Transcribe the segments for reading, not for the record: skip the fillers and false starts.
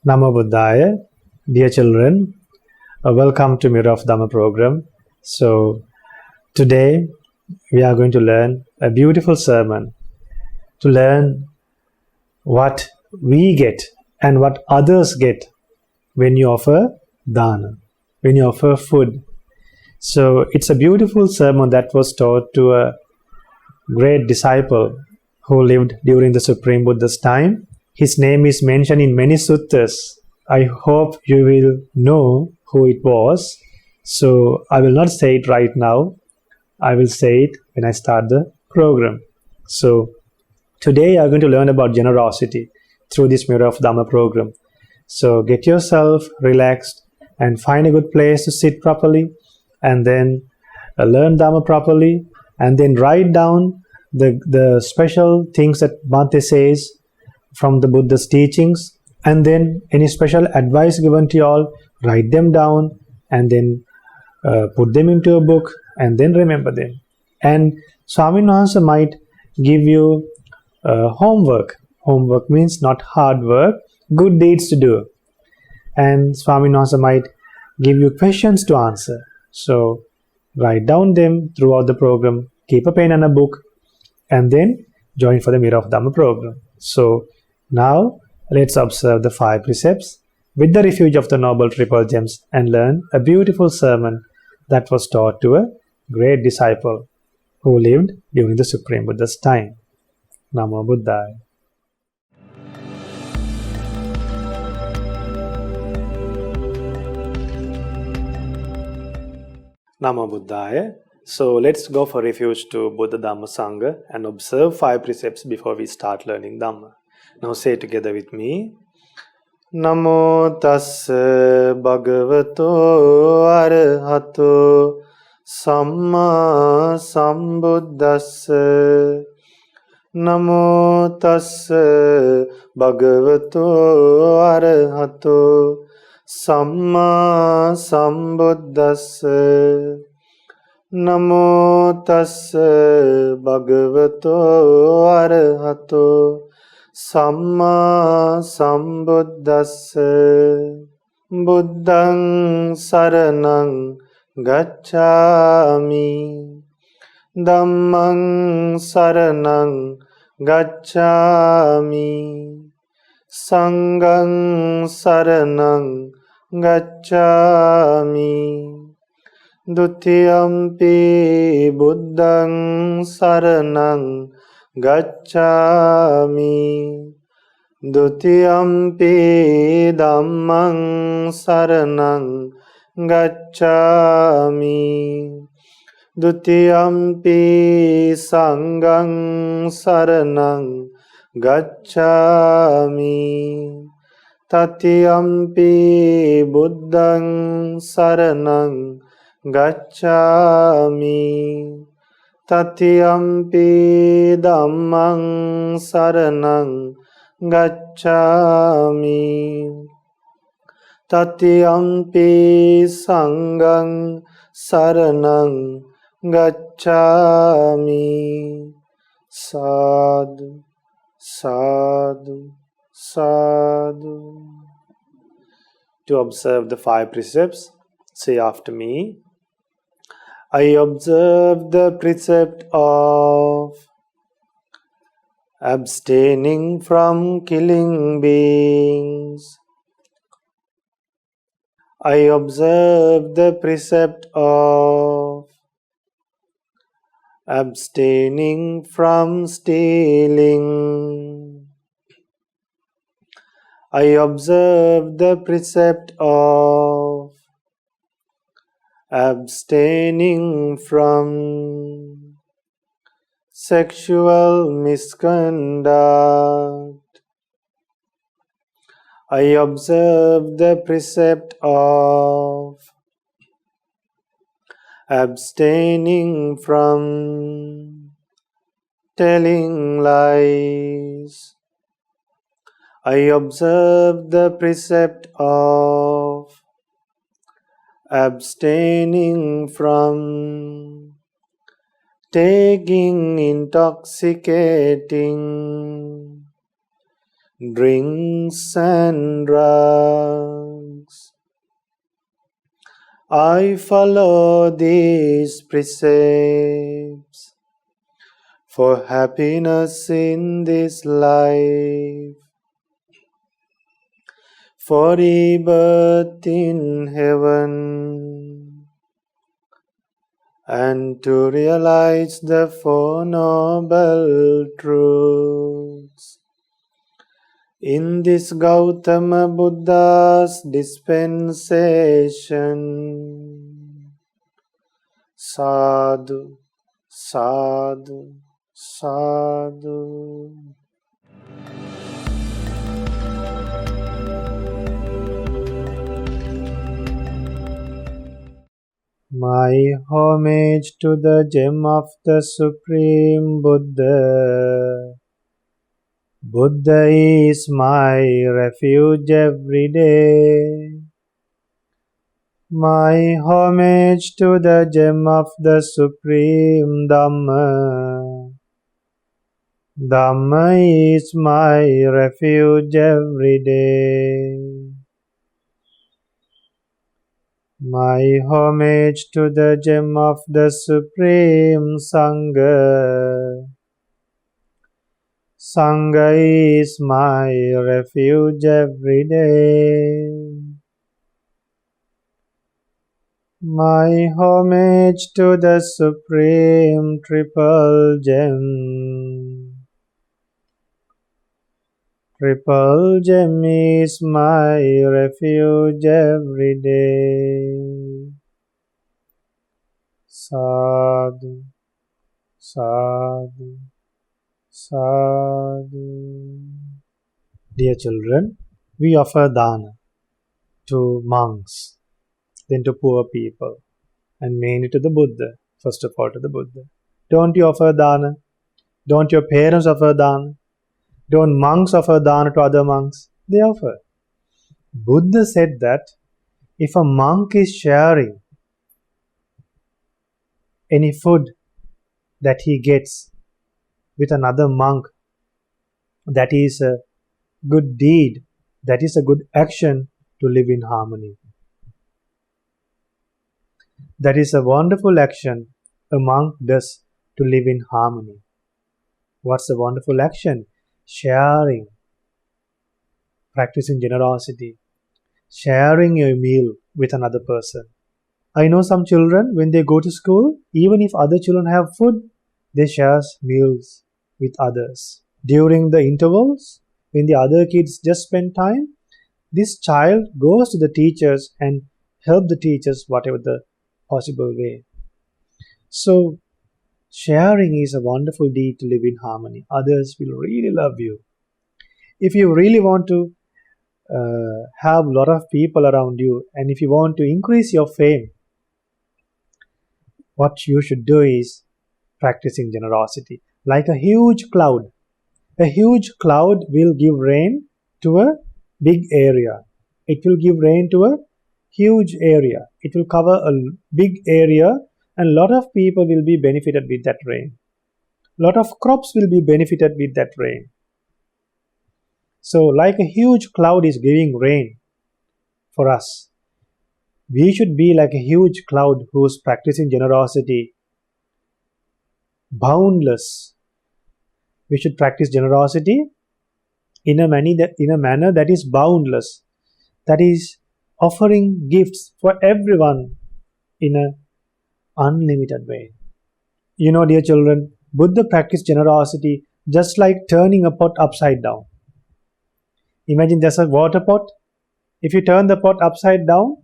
Namo Buddhaya, dear children, welcome to Mirror of Dhamma program. So today we are going to learn a beautiful sermon to learn what we get and what others get when you offer dana, when you offer food. So it's a beautiful sermon that was taught to a great disciple who lived during the Supreme Buddha's time. His name is mentioned in many suttas. I hope you will know who it was. So I will not say it right now. I will say it when I start the program. So today you are going to learn about generosity through this Mirror of Dhamma program. So get yourself relaxed and find a good place to sit properly, and then learn Dhamma properly, and then write down the special things that Bhante says from the Buddha's teachings, and then any special advice given to you all, write them down and then put them into a book and then remember them. And Swami Wahanse might give you homework. Homework means not hard work, good deeds to do. And Swami Wahanse might give you questions to answer. So write down them throughout the program, keep a pen and a book, and then join for the Mirror of Dhamma program. So now let's observe the 5 precepts with the refuge of the Noble Triple Gems and learn a beautiful sermon that was taught to a great disciple who lived during the Supreme Buddha's time. Namo Buddhaya. Namo Buddhaya. So let's go for refuge to Buddha Dhamma Sangha and observe 5 precepts before we start learning Dhamma. Now say together with me. Namo tassa bhagavato arahato samma sambuddhassa. Namo tassa bhagavato arahato samma sambuddhassa. Namo tassa bhagavato arahato samma sambuddhassa. Buddhaṃ saranang gacchāmi. Dhammaṃ saranang gacchāmi. Sanghaṃ saranang gacchāmi. Dutiyampi buddhaṃ saranang gacchāmi. Dutiyampi dhammaṃ saranang gacchāmi. Dutiyampi sanghaṃ saranang gacchāmi. Tatiyampi buddhaṃ saranang gacchāmi. Tatiyampi dhammaṃ saranang gacchāmi. Tatiyampi sanghaṃ saranang gacchāmi. Sadhu, sadhu, sadhu. To observe the 5 precepts, say after me. I observe the precept of abstaining from killing beings. I observe the precept of abstaining from stealing. I observe the precept of abstaining from sexual misconduct. I observe the precept of abstaining from telling lies. I observe the precept of abstaining from taking intoxicating drinks and drugs. I follow these precepts for happiness in this life, for rebirth in heaven, and to realize the Four Noble Truths. In this Gautama Buddha's dispensation. Sadhu, sadhu, sadhu. My homage to the gem of the Supreme Buddha. Buddha is my refuge every day. My homage to the gem of the Supreme Dhamma. Dhamma is my refuge every day. My homage to the gem of the Supreme Sangha. Sangha is my refuge every day. My homage to the Supreme Triple Gem. Triple Gem is my refuge every day. Sadhu, sadhu, sadhu. Dear children, we offer dana to monks, then to poor people, and mainly to the Buddha, first of all to the Buddha. Don't you offer dana? Don't your parents offer dana? Don't monks offer dana to other monks? They offer. Buddha said that if a monk is sharing any food that he gets with another monk, that is a good deed, that is a good action to live in harmony. That is a wonderful action a monk does to live in harmony. What's a wonderful action? Sharing, practicing generosity, sharing your meal with another person. I know some children, when they go to school, even if other children have food, they share meals with others. During the intervals, when the other kids just spend time, this child goes to the teachers and help the teachers whatever the possible way. So, sharing is a wonderful deed to live in harmony. Others will really love you. If you really want to have a lot of people around you, and if you want to increase your fame, what you should do is practicing generosity. Like a huge cloud. A huge cloud will give rain to a big area. It will give rain to a huge area. It will cover a big area, and a lot of people will be benefited with that rain. A lot of crops will be benefited with that rain. So, like a huge cloud is giving rain for us, we should be like a huge cloud who's practicing generosity, boundless. We should practice generosity in a manner that is boundless, that is offering gifts for everyone in an unlimited way. You know, dear children, Buddha practiced generosity just like turning a pot upside down. Imagine there's a water pot. If you turn the pot upside down,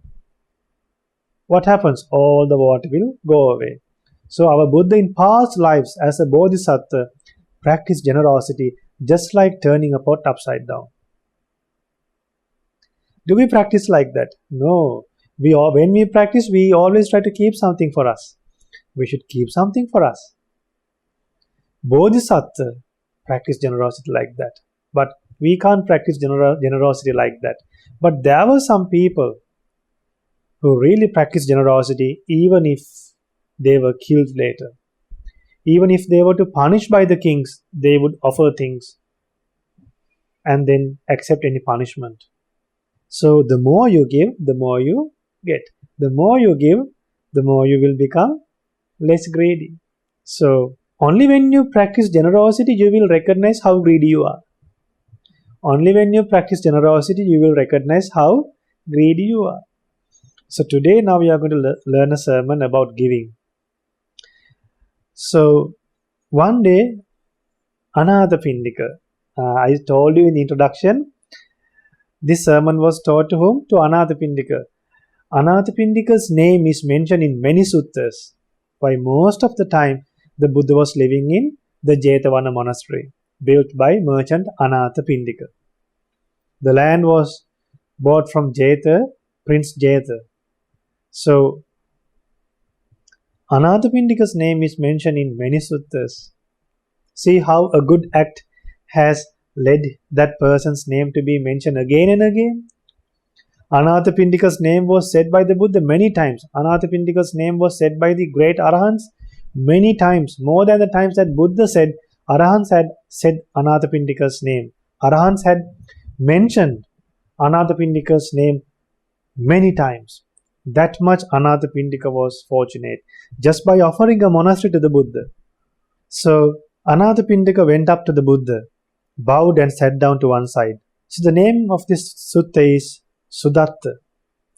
what happens? All the water will go away. So our Buddha in past lives as a Bodhisattva practiced generosity just like turning a pot upside down. Do we practice like that? No. When we practice, we always try to keep something for us. We should keep something for us. Bodhisattva practice generosity like that. But we can't practice generosity like that. But there were some people who really practiced generosity even if they were killed later. Even if they were to punish by the kings, they would offer things. and then accept any punishment. So the more you give, the more you get. The more you give, the more you will become less greedy. So only when you practice generosity, you will recognize how greedy you are. Only when you practice generosity, you will recognize how greedy you are. So today, now we are going to learn a sermon about giving. So one day, Anathapindika, I told you in the introduction, this sermon was taught to whom? To Anathapindika. Anathapindika's name is mentioned in many suttas. By most of the time, the Buddha was living in the Jetavana monastery, built by merchant Anathapindika. The land was bought from Jetha, Prince Jetha. So, Anathapindika's name is mentioned in many suttas. See how a good act has led that person's name to be mentioned again and again. Anathapindika's name was said by the Buddha many times. Anathapindika's name was said by the great Arahants many times. More than the times that Buddha said, Arahants had said Anathapindika's name. Arahants had mentioned Anathapindika's name many times. That much Anathapindika was fortunate just by offering a monastery to the Buddha. So Anathapindika went up to the Buddha, bowed and sat down to one side. So the name of this sutta is Sudatta.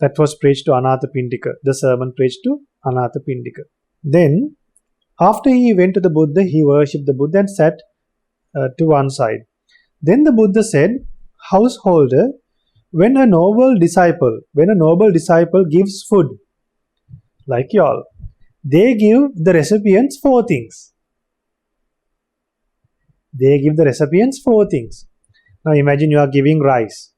That was preached to Anathapindika. The sermon preached to Anathapindika. Then, after he went to the Buddha, he worshipped the Buddha and sat to one side. Then the Buddha said, householder, when a noble disciple gives food, like y'all, they give the recipients 4 things. They give the recipients 4 things. Now imagine you are giving rice.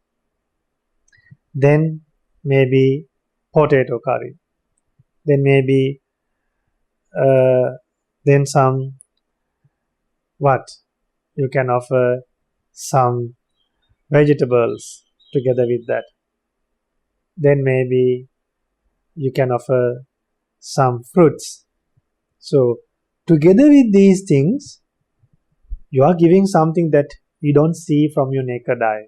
Then maybe potato curry. Then maybe then some what? You can offer some vegetables together with that. Then maybe you can offer some fruits. So together with these things, you are giving something that you don't see from your naked eye.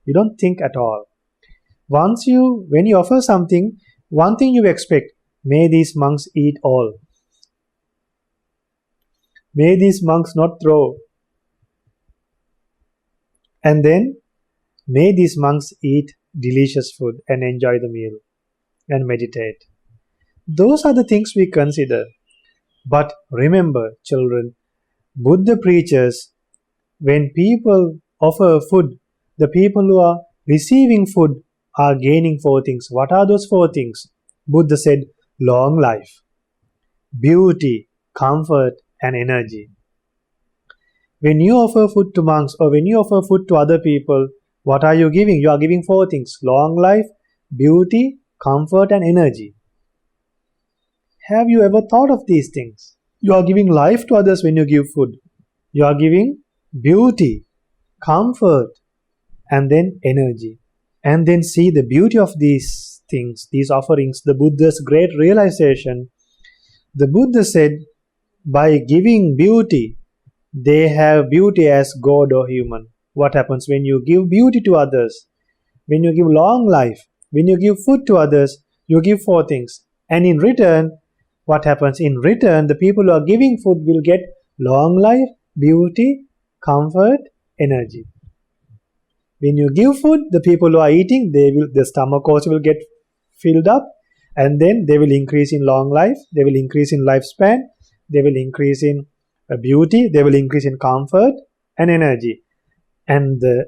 You don't think at all. When you offer something, one thing you expect, may these monks eat all. May these monks not throw. And then, may these monks eat delicious food and enjoy the meal and meditate. Those are the things we consider. But remember, children, Buddha preaches, when people offer food, the people who are receiving food are gaining 4 things. What are those 4 things? Buddha said, long life, beauty, comfort, and energy. When you offer food to monks or when you offer food to other people, what are you giving? You are giving 4 things. Long life, beauty, comfort, and energy. Have you ever thought of these things? You are giving life to others when you give food. You are giving beauty, comfort, and then energy. And then see the beauty of these things, these offerings, the Buddha's great realization. The Buddha said, by giving beauty, they have beauty as God or human. What happens when you give beauty to others? When you give long life, when you give food to others, you give 4 things. And in return, what happens? In return, the people who are giving food will get long life, beauty, comfort, energy. When you give food, the people who are eating, their stomach also will get filled up, and then they will increase in long life, they will increase in lifespan, they will increase in beauty, they will increase in comfort and energy. And the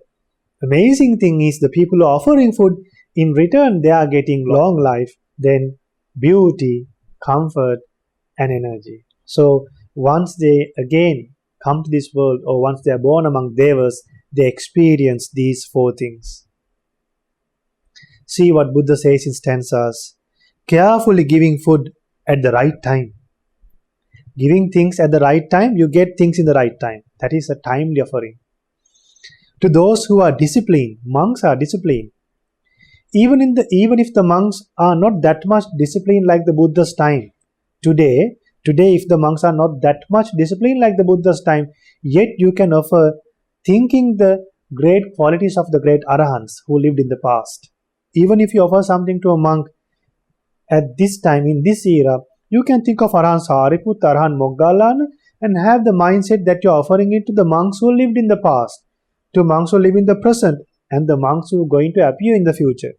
amazing thing is the people who are offering food, in return they are getting long life, then beauty, comfort and energy. So once they again come to this world, or once they are born among devas, they experience these 4 things. See what Buddha says in stanzas. Carefully giving food at the right time. Giving things at the right time, you get things in the right time. That is a timely offering. To those who are disciplined, monks are disciplined. Even if the monks are not that much disciplined like the Buddha's time, today if the monks are not that much disciplined like the Buddha's time, yet you can offer thinking the great qualities of the great arahants who lived in the past. Even if you offer something to a monk at this time, in this era, you can think of Arahant Sariputta, Arahant Moggallana, and have the mindset that you're offering it to the monks who lived in the past, to monks who live in the present, and the monks who are going to appear in the future.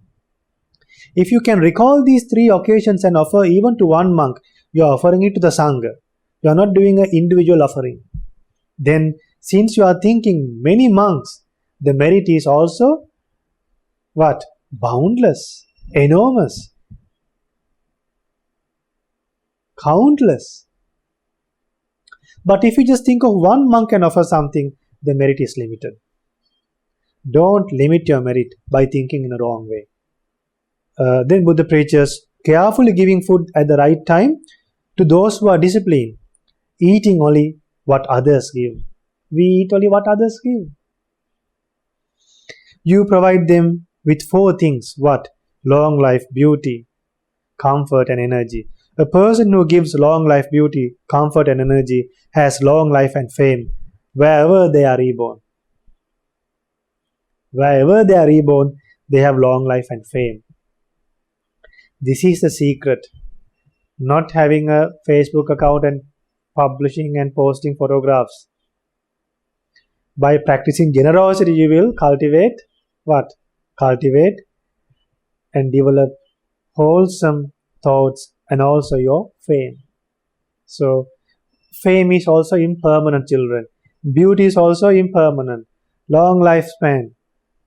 If you can recall these three occasions and offer even to one monk, you are offering it to the Sangha. You are not doing an individual offering. Then, since you are thinking many monks, the merit is also what? Boundless, enormous, countless. But if you just think of one monk and offer something, the merit is limited. Don't limit your merit by thinking in a wrong way. Then Buddha preaches carefully giving food at the right time to those who are disciplined, eating only what others give. We eat only what others give. You provide them with four things. What? Long life, beauty, comfort and energy. A person who gives long life, beauty, comfort and energy has long life and fame wherever they are reborn. Wherever they are reborn, they have long life and fame. This is the secret. Not having a Facebook account and publishing and posting photographs. By practicing generosity, you will cultivate what? Cultivate and develop wholesome thoughts and also your fame. So, fame is also impermanent, children. Beauty is also impermanent. Long lifespan.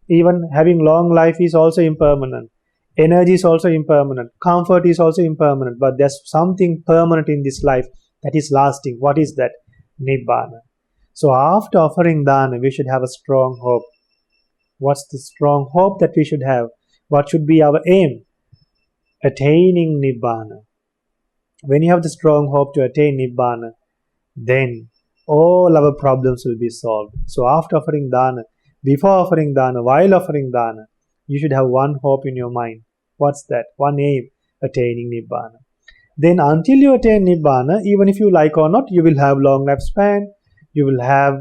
Even having long life is also impermanent. Energy is also impermanent. Comfort is also impermanent. But there's something permanent in this life that is lasting. What is that? Nibbana. So after offering dana, we should have a strong hope. What's the strong hope that we should have? What should be our aim? Attaining Nibbana. When you have the strong hope to attain Nibbana, then all our problems will be solved. So after offering dana, before offering dana, while offering dana, you should have one hope in your mind. What's that? One aim, attaining Nibbana. Then until you attain Nibbana, even if you like or not, you will have long lifespan, you will have,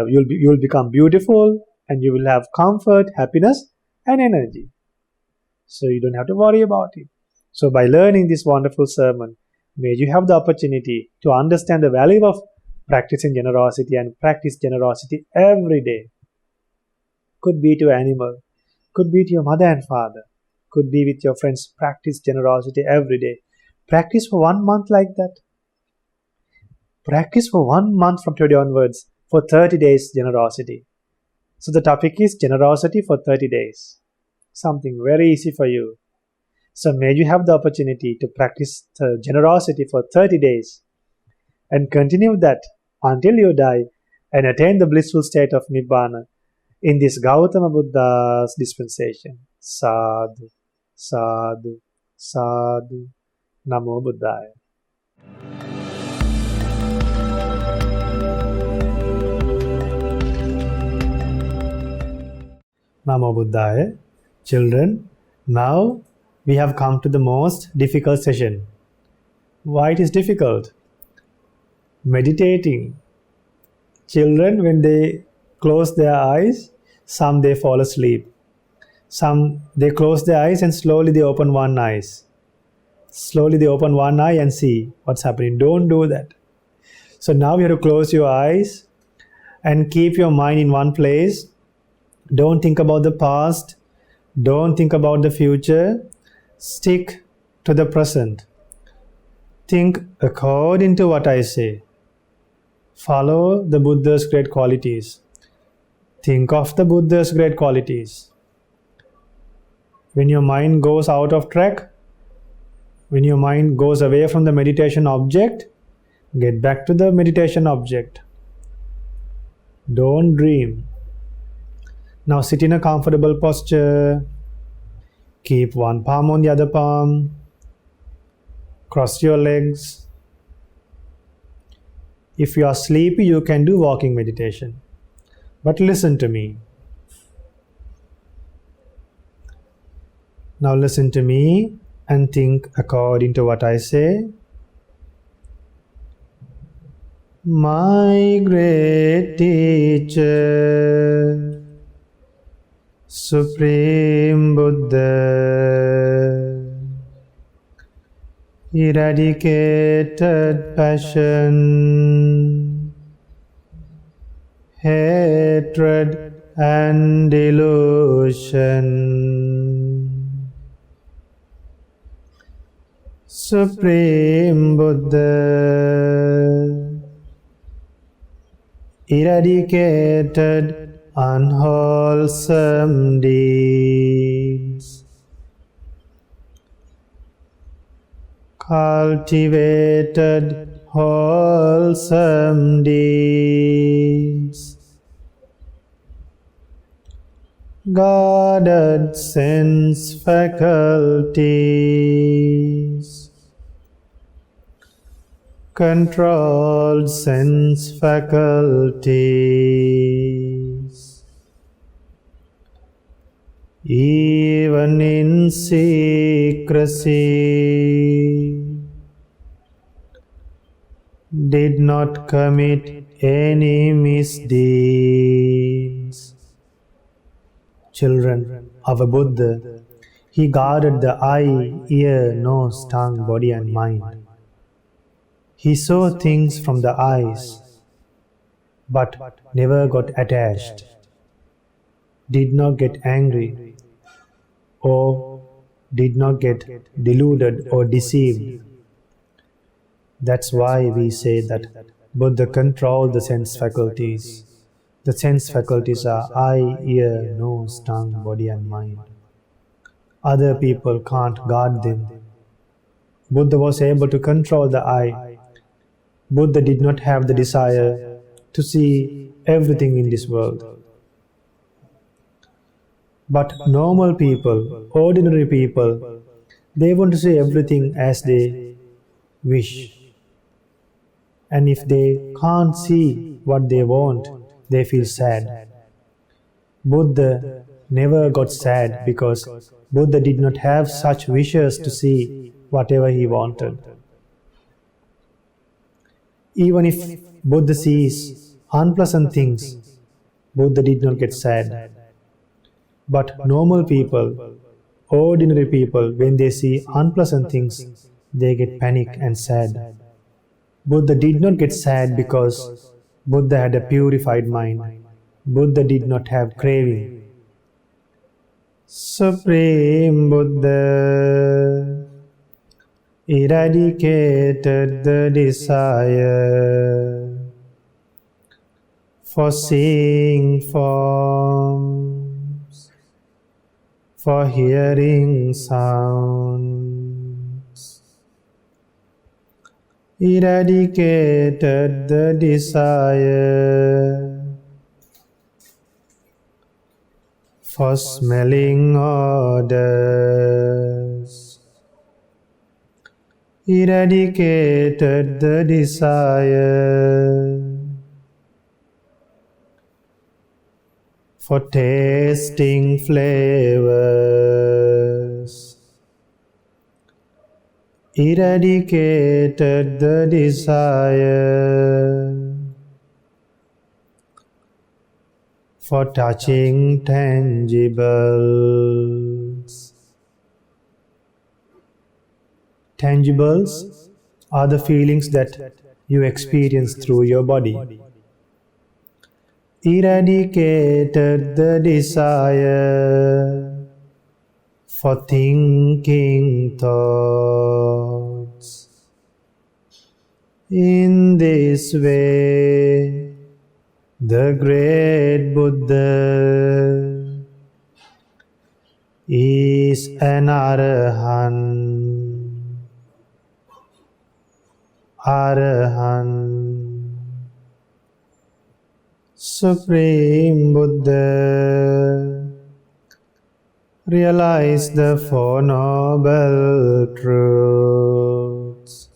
you'll become beautiful, and you will have comfort, happiness, and energy. So you don't have to worry about it. So by learning this wonderful sermon, may you have the opportunity to understand the value of practicing generosity and practice generosity every day. Could be to animal, could be to your mother and father, could be with your friends. Practice generosity every day. Practice for 1 month like that. Practice for 1 month from today onwards for 30 days generosity. So the topic is generosity for 30 days. Something very easy for you. So may you have the opportunity to practice generosity for 30 days and continue that until you die and attain the blissful state of Nibbana in this Gautama Buddha's dispensation. Sadhu, sadhu, sadhu. Namo Buddhaya. Namo Buddhaya. Children, now we have come to the most difficult session. Why it is difficult? Meditating. Children, when they close their eyes, some they fall asleep. Some they close their eyes and slowly they open one eye. Slowly they open one eye and see what's happening. Don't do that. So now you have to close your eyes and keep your mind in one place. Don't think about the past. Don't think about the future. Stick to the present. Think according to what I say. Follow the Buddha's great qualities. Think of the Buddha's great qualities. When your mind goes out of track, when your mind goes away from the meditation object, get back to the meditation object. Don't dream. Now sit in a comfortable posture. Keep one palm on the other palm. Cross your legs. If you are sleepy, you can do walking meditation. But listen to me. Now listen to me and think according to what I say. My great teacher, Supreme Buddha, eradicated passion, hatred and delusion. Supreme Buddha, eradicated unwholesome deeds, cultivated wholesome deeds, guarded sense faculties, controlled sense faculties, even in secrecy, did not commit any misdeeds. Children of a Buddha, he guarded the eye, ear, nose, tongue, body and mind. He saw things from the eyes, but never got attached, did not get angry, or did not get deluded or deceived. That's why we say that Buddha controlled the sense faculties. The sense faculties are eye, ear, nose, tongue, body and mind. Other people can't guard them. Buddha was able to control the eye. Buddha did not have the desire to see everything in this world. But normal people, ordinary people, they want to see everything as they wish. And if they can't see what they want, they feel sad. Buddha never got sad because Buddha did not have such wishes to see whatever he wanted. Even if Buddha sees unpleasant things, Buddha did not get sad. But normal people, ordinary people, when they see unpleasant things, they get panic and sad. Buddha did not get sad because Buddha had a purified mind. Buddha did not have craving. Supreme Buddha eradicated the desire for seeing forms, for hearing sounds, eradicated the desire for smelling odors, eradicated the desire for tasting flavors, eradicated the desire for touching tangibles. Tangibles are the feelings that you experience through your body. Eradicated the desire for thinking thoughts. In this way, the great Buddha is an Arahant. Arahant. Supreme Buddha realized the Four Noble Truths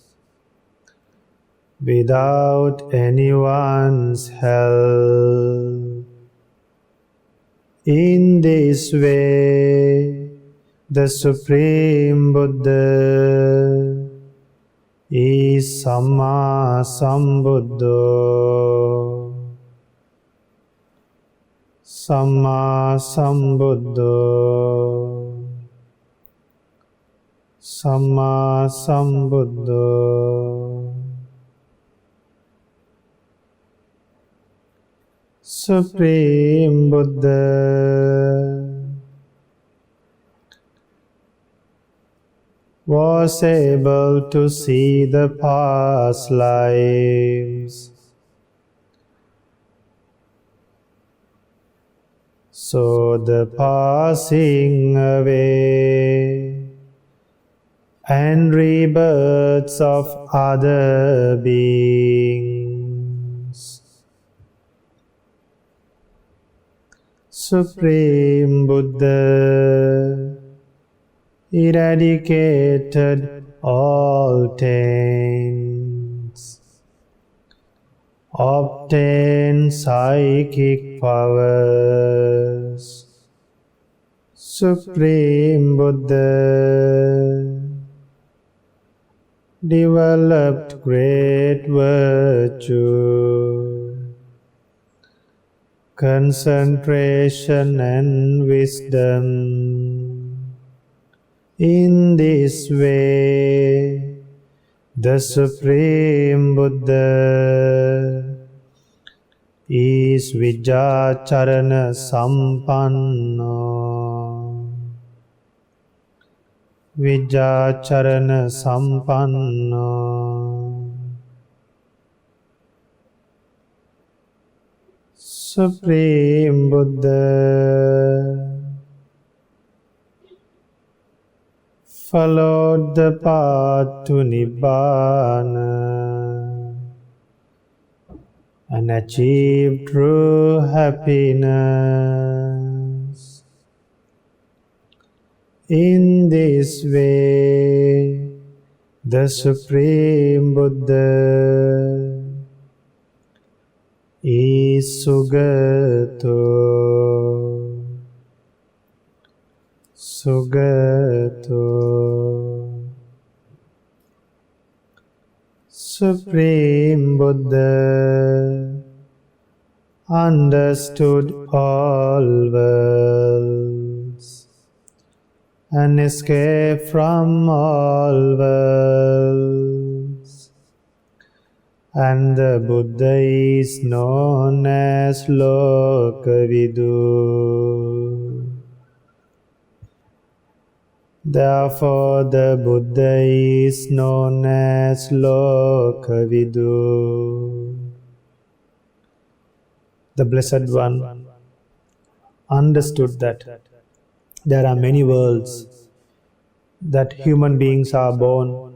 without anyone's help. In this way, the Supreme Buddha is Samma Sambuddha. Samma Sambuddho. Samma Sambuddho. Supreme Buddha was able to see the past lives, so the passing away and rebirths of other beings. Supreme Buddha eradicated all taints, obtained psychic powers. Supreme Buddha developed great virtue, concentration and wisdom. In this way, the Supreme Buddha is Vijacharana Sampanno. Vijacharana Sampanno. Supreme Buddha followed the path to Nibbana and achieved true happiness. In this way, the Supreme Buddha is Sugato. Sugato. Supreme Buddha understood all worlds and escaped from all worlds, and the Buddha is known as Lokavidu. Therefore, the Buddha is known as Lokavidu. The Blessed One understood that there are many worlds, that human beings are born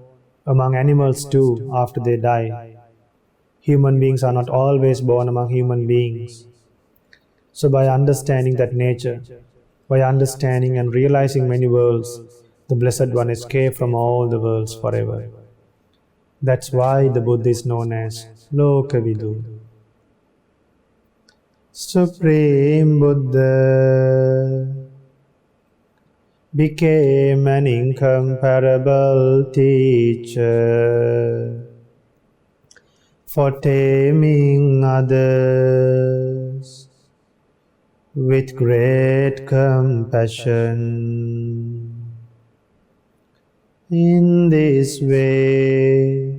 among animals too after they die. Human beings are not always born among human beings. So by understanding that nature, by understanding and realizing many worlds, the Blessed One escaped from all the worlds forever. That's why the Buddha is known as Lokavidu. Supreme Buddha became an incomparable teacher for taming others with great compassion. In this way,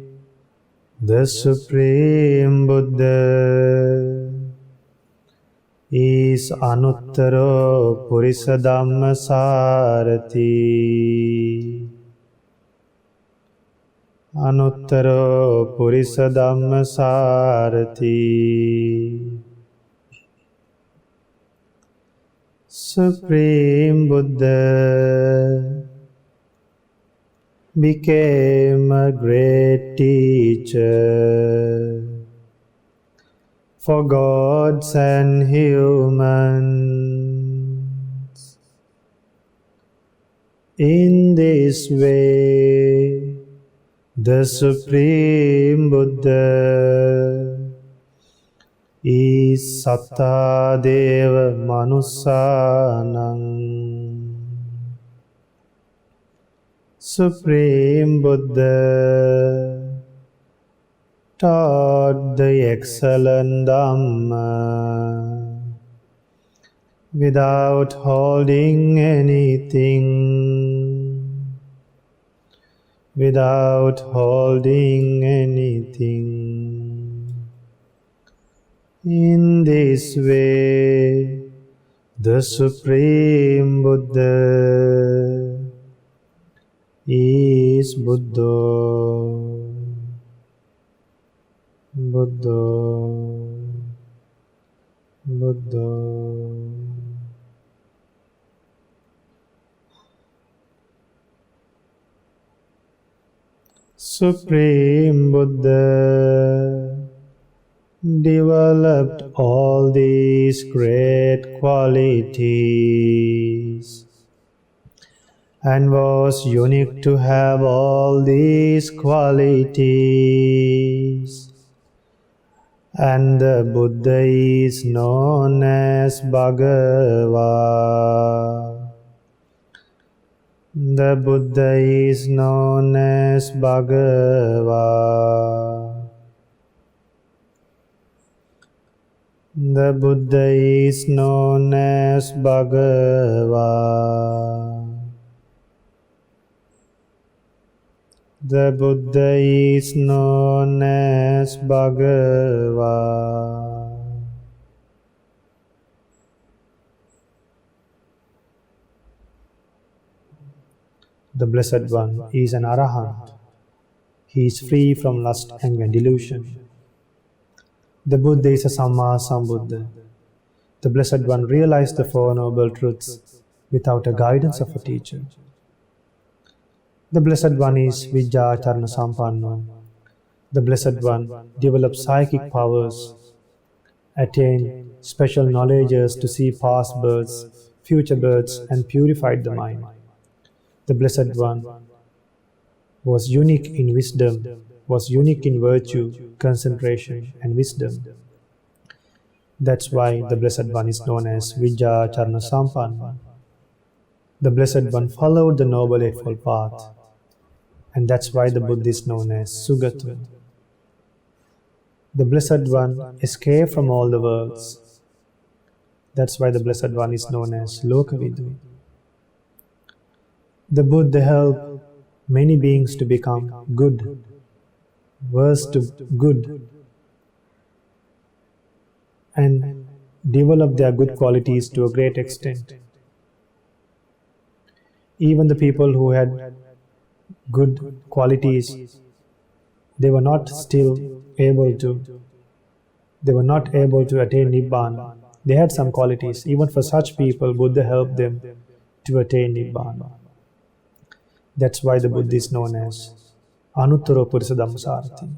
the Supreme Buddha is Anuttaro Purisa Dhamma Sarathi. Anuttaro Purisa Dhamma Sarathi. Supreme Buddha became a great teacher for gods and humans. In this way, the Supreme Buddha is Satta Deva Manussanam. Supreme Buddha taught the excellent Dhamma without holding anything, without holding anything. In this way, the Supreme Buddha is Buddha, Buddha, Buddha. Supreme Buddha developed all these great qualities and was unique to have all these qualities. And the Buddha is known as Bhagava. The Buddha is known as Bhagava. The Buddha is known as Bhagava. The Buddha is known as Bhagava. The Blessed One is an Arahant. He is free from lust, anger, and delusion. The Buddha is a Sambuddha. The Blessed One realized the Four Noble Truths without a guidance of a teacher. The Blessed One is Vijjacharana Sampanno. The Blessed One developed psychic powers, attained special knowledges to see past births, future births, and purified the mind. The Blessed One was unique in wisdom, was unique in virtue, concentration, and wisdom. That's why the Blessed One is known as Vijjacharana Sampanna. The Blessed One followed the Noble Eightfold Path, and that's why the Buddha is known as Sugata. The Blessed One escaped from all the worlds. That's why the Blessed One is known as Lokavidu. The Buddha helped many beings to become good, worse to good, and develop their good qualities to a great extent. Even the people who had good qualities, they were not able to attain Nibbana. They had some qualities. Even for such people, Buddha helped them to attain Nibbana. That's why the Buddha is known as Anuttara Purisa Dhammasarathi.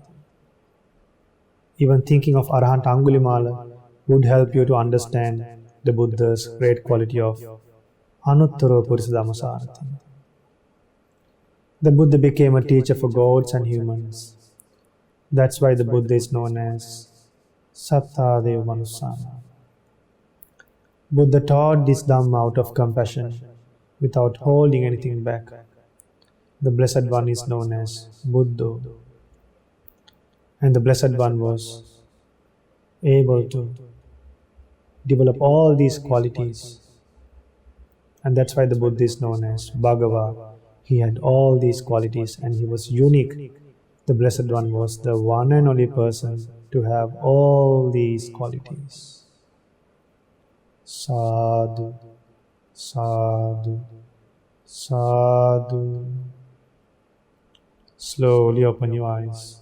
Even thinking of Arahant Angulimala would help you to understand the Buddha's great quality of Anuttara Purisa Dhammasarathi. The Buddha became a teacher for gods and humans. That's why the Buddha is known as Sattadeva Manusana. Buddha taught this Dhamma out of compassion, without holding anything back. The Blessed One is known as Buddha. And the Blessed One was able to develop all these qualities. And that's why the Buddha is known as Bhagava. He had all these qualities and he was unique. The Blessed One was the one and only person to have all these qualities. Sadhu, sadhu, sadhu. Slowly open your eyes.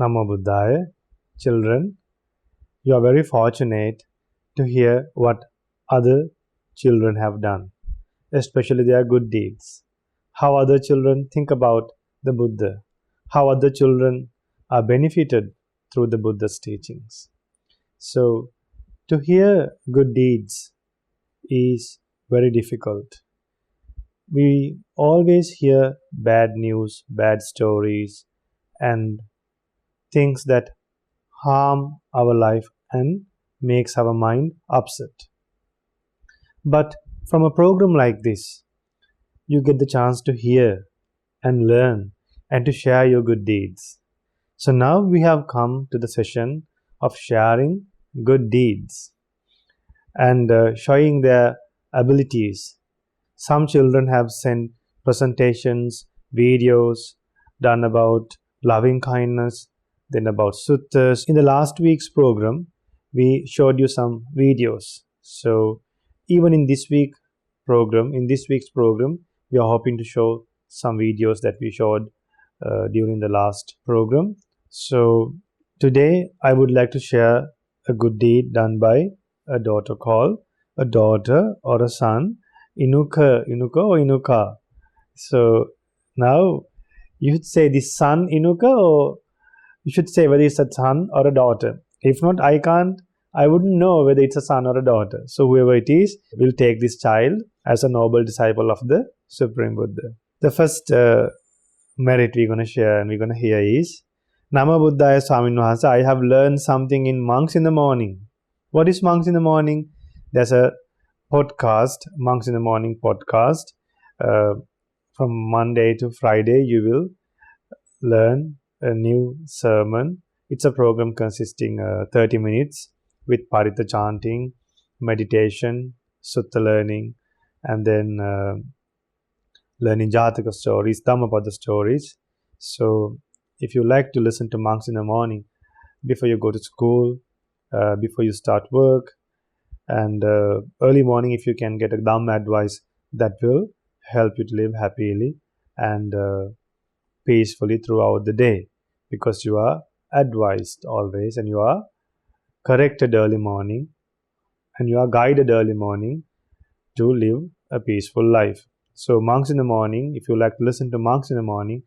Namo Buddhaya. Children, you are very fortunate to hear what other children have done, especially their good deeds. How other children think about the Buddha, how other children are benefited through the Buddha's teachings. So, to hear good deeds is very difficult. We always hear bad news, bad stories, and things that harm our life and makes our mind upset. But from a program like this, you get the chance to hear and learn and to share your good deeds. So now we have come to the session of sharing good deeds and showing their abilities. Some children have sent presentations, videos done about loving kindness, then about suttas. In the last week's program, we showed you some videos. So even in this week's program, we are hoping to show some videos that we showed during the last program. So today I would like to share a good deed done by a daughter or a son, Inuka or Inuka. So now you should say the son Inuka, or you should say whether it's a son or a daughter. If not, I wouldn't know whether it's a son or a daughter. So whoever it is will take this child as a noble disciple of the Supreme Buddha. The first merit we're going to share and we're going to hear is Nama Buddhaya Swamin Wahanse, I have learned something in Monks in the Morning. What is Monks in the Morning? There's a podcast, Monks in the Morning podcast. From Monday to Friday, you will learn a new sermon. It's a program consisting 30 minutes with Parita chanting, meditation, Sutta learning, and then learning Jataka stories, Dhammapada stories. So if you like to listen to Monks in the Morning before you go to school, before you start work, and early morning, if you can get a Dhamma advice, that will help you to live happily and peacefully throughout the day, because you are advised always and you are corrected early morning and you are guided early morning to live a peaceful life. So Monks in the Morning, if you like to listen to Monks in the Morning,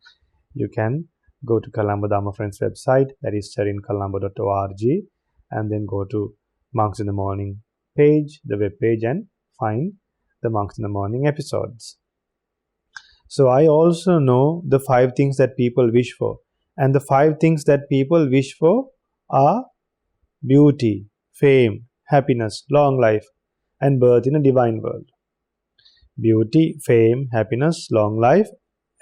you can go to Colombo Dhamma Friends website, that is cherincolombo.org, and then go to Monks in the Morning page, the web page, and find the Monks in the Morning episodes. So I also know the 5 things that people wish for, and the 5 things that people wish for are beauty, fame, happiness, long life, and birth in a divine world. Beauty, fame, happiness, long life,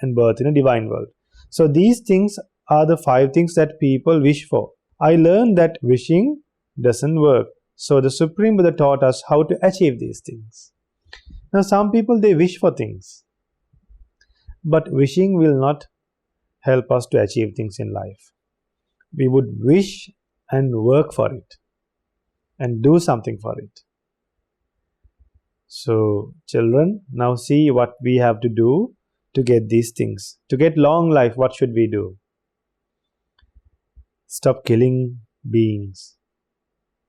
and birth in a divine world. So these things are the 5 things that people wish for. I learned that wishing doesn't work. So the Supreme Buddha taught us how to achieve these things. Now some people, they wish for things, but wishing will not help us to achieve things in life. We would wish and work for it and do something for it. So children, now see what we have to do to get these things. To get long life, what should we do? Stop killing beings,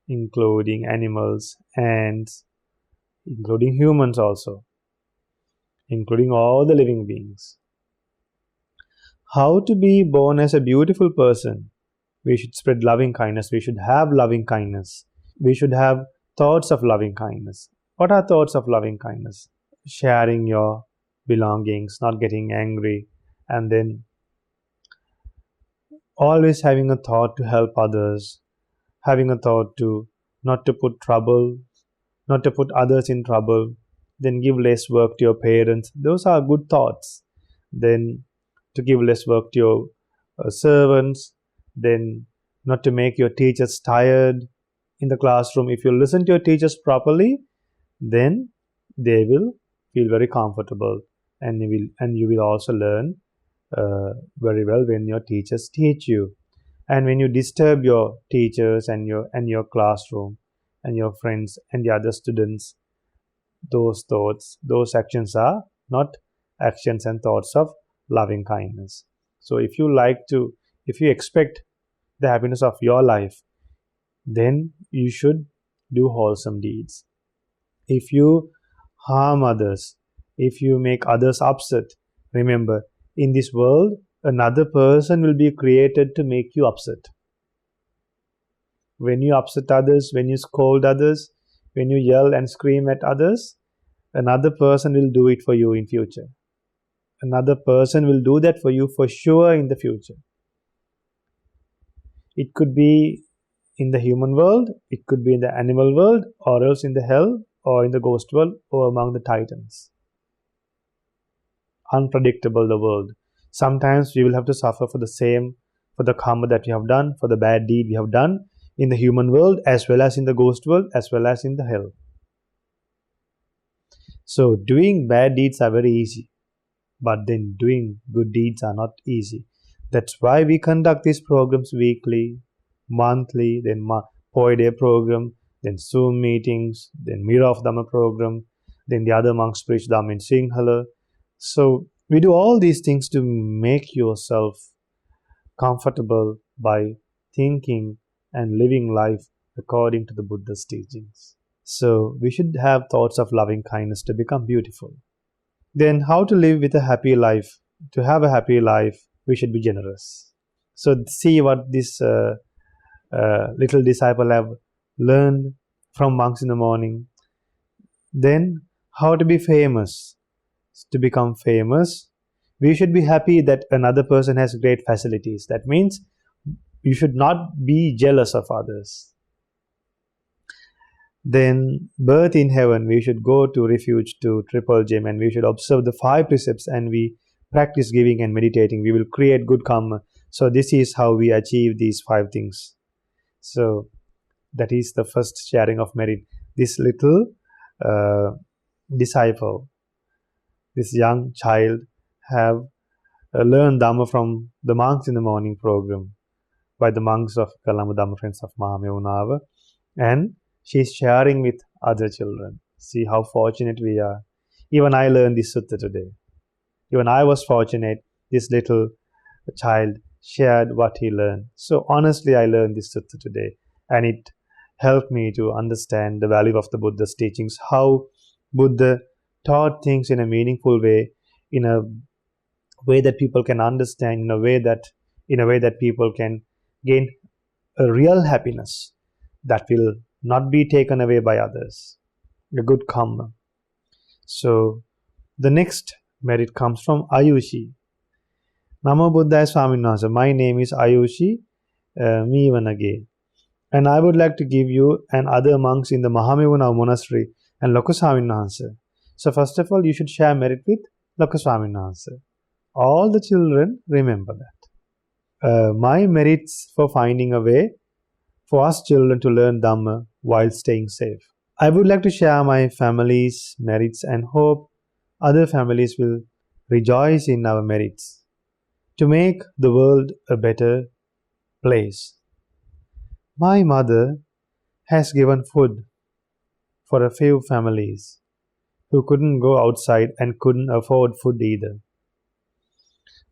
including animals, ants, including humans also, including all the living beings. How to be born as a beautiful person? We should spread loving kindness. We should have loving kindness. We should have thoughts of loving kindness. What are thoughts of loving kindness? Sharing your belongings, not getting angry, and then always having a thought to help others, having a thought to not to put others in trouble, then give less work to your parents. Those are good thoughts. Then to give less work to your servants, then not to make your teachers tired in the classroom. If you listen to your teachers properly, then they will feel very comfortable, and you will also learn very well when your teachers teach you. And when you disturb your teachers and your classroom and your friends and the other students, those thoughts, those actions are not actions and thoughts of loving kindness. So if you expect the happiness of your life, then you should do wholesome deeds. If you harm others, if you make others upset, remember, in this world, another person will be created to make you upset. When you upset others, when you scold others, when you yell and scream at others, another person will do it for you in future. Another person will do that for you for sure in the future. It could be in the human world, it could be in the animal world, or else in the hell, or in the ghost world, or among the titans. Unpredictable the world. Sometimes we will have to suffer for the karma that we have done, for the bad deed we have done in the human world, as well as in the ghost world, as well as in the hell. So doing bad deeds are very easy, but then doing good deeds are not easy. That's why we conduct these programs weekly, monthly, then Poi Day program, then Zoom meetings, then Mirror of Dhamma program, then the other monks preach Dhamma in Sinhala. So we do all these things to make yourself comfortable by thinking and living life according to the Buddha's teachings. So we should have thoughts of loving kindness to become beautiful. Then how to live with a happy life? To have a happy life, we should be generous. So see what this little disciple have learned from monks in the morning. Then how to be famous? To become famous, we should be happy that another person has great facilities. That means you should not be jealous of others. Then birth in heaven, we should go to refuge to Triple Gem, and we should observe the 5 precepts, and we practice giving and meditating. We will create good karma. So this is how we achieve these 5 things. So that is the first sharing of merit. This little disciple, this young child, have learned Dhamma from the monks in the morning program by the monks of Kalama Dhamma Friends of Mahamevunava, and she is sharing with other children. See how fortunate we are. Even I learned this sutta today. Even I was fortunate. This little child shared what he learned. So honestly, I learned this sutta today, and it helped me to understand the value of the Buddha's teachings, how Buddha taught things in a meaningful way, in a way that people can understand, in a way that people can gain a real happiness that will not be taken away by others, a good karma. So the next merit comes from Ayushi. Namo Buddhaya Swamin Wahanse. My name is Ayushi Meevanage, and I would like to give you and other monks in the Mahamevunava monastery and Lokaswamin Wahanse. So first of all, you should share merit with Lokaswamin Wahanse. All the children remember that. My merits for finding a way for us children to learn Dhamma while staying safe. I would like to share my family's merits and hope other families will rejoice in our merits to make the world a better place. My mother has given food for a few families who couldn't go outside and couldn't afford food either.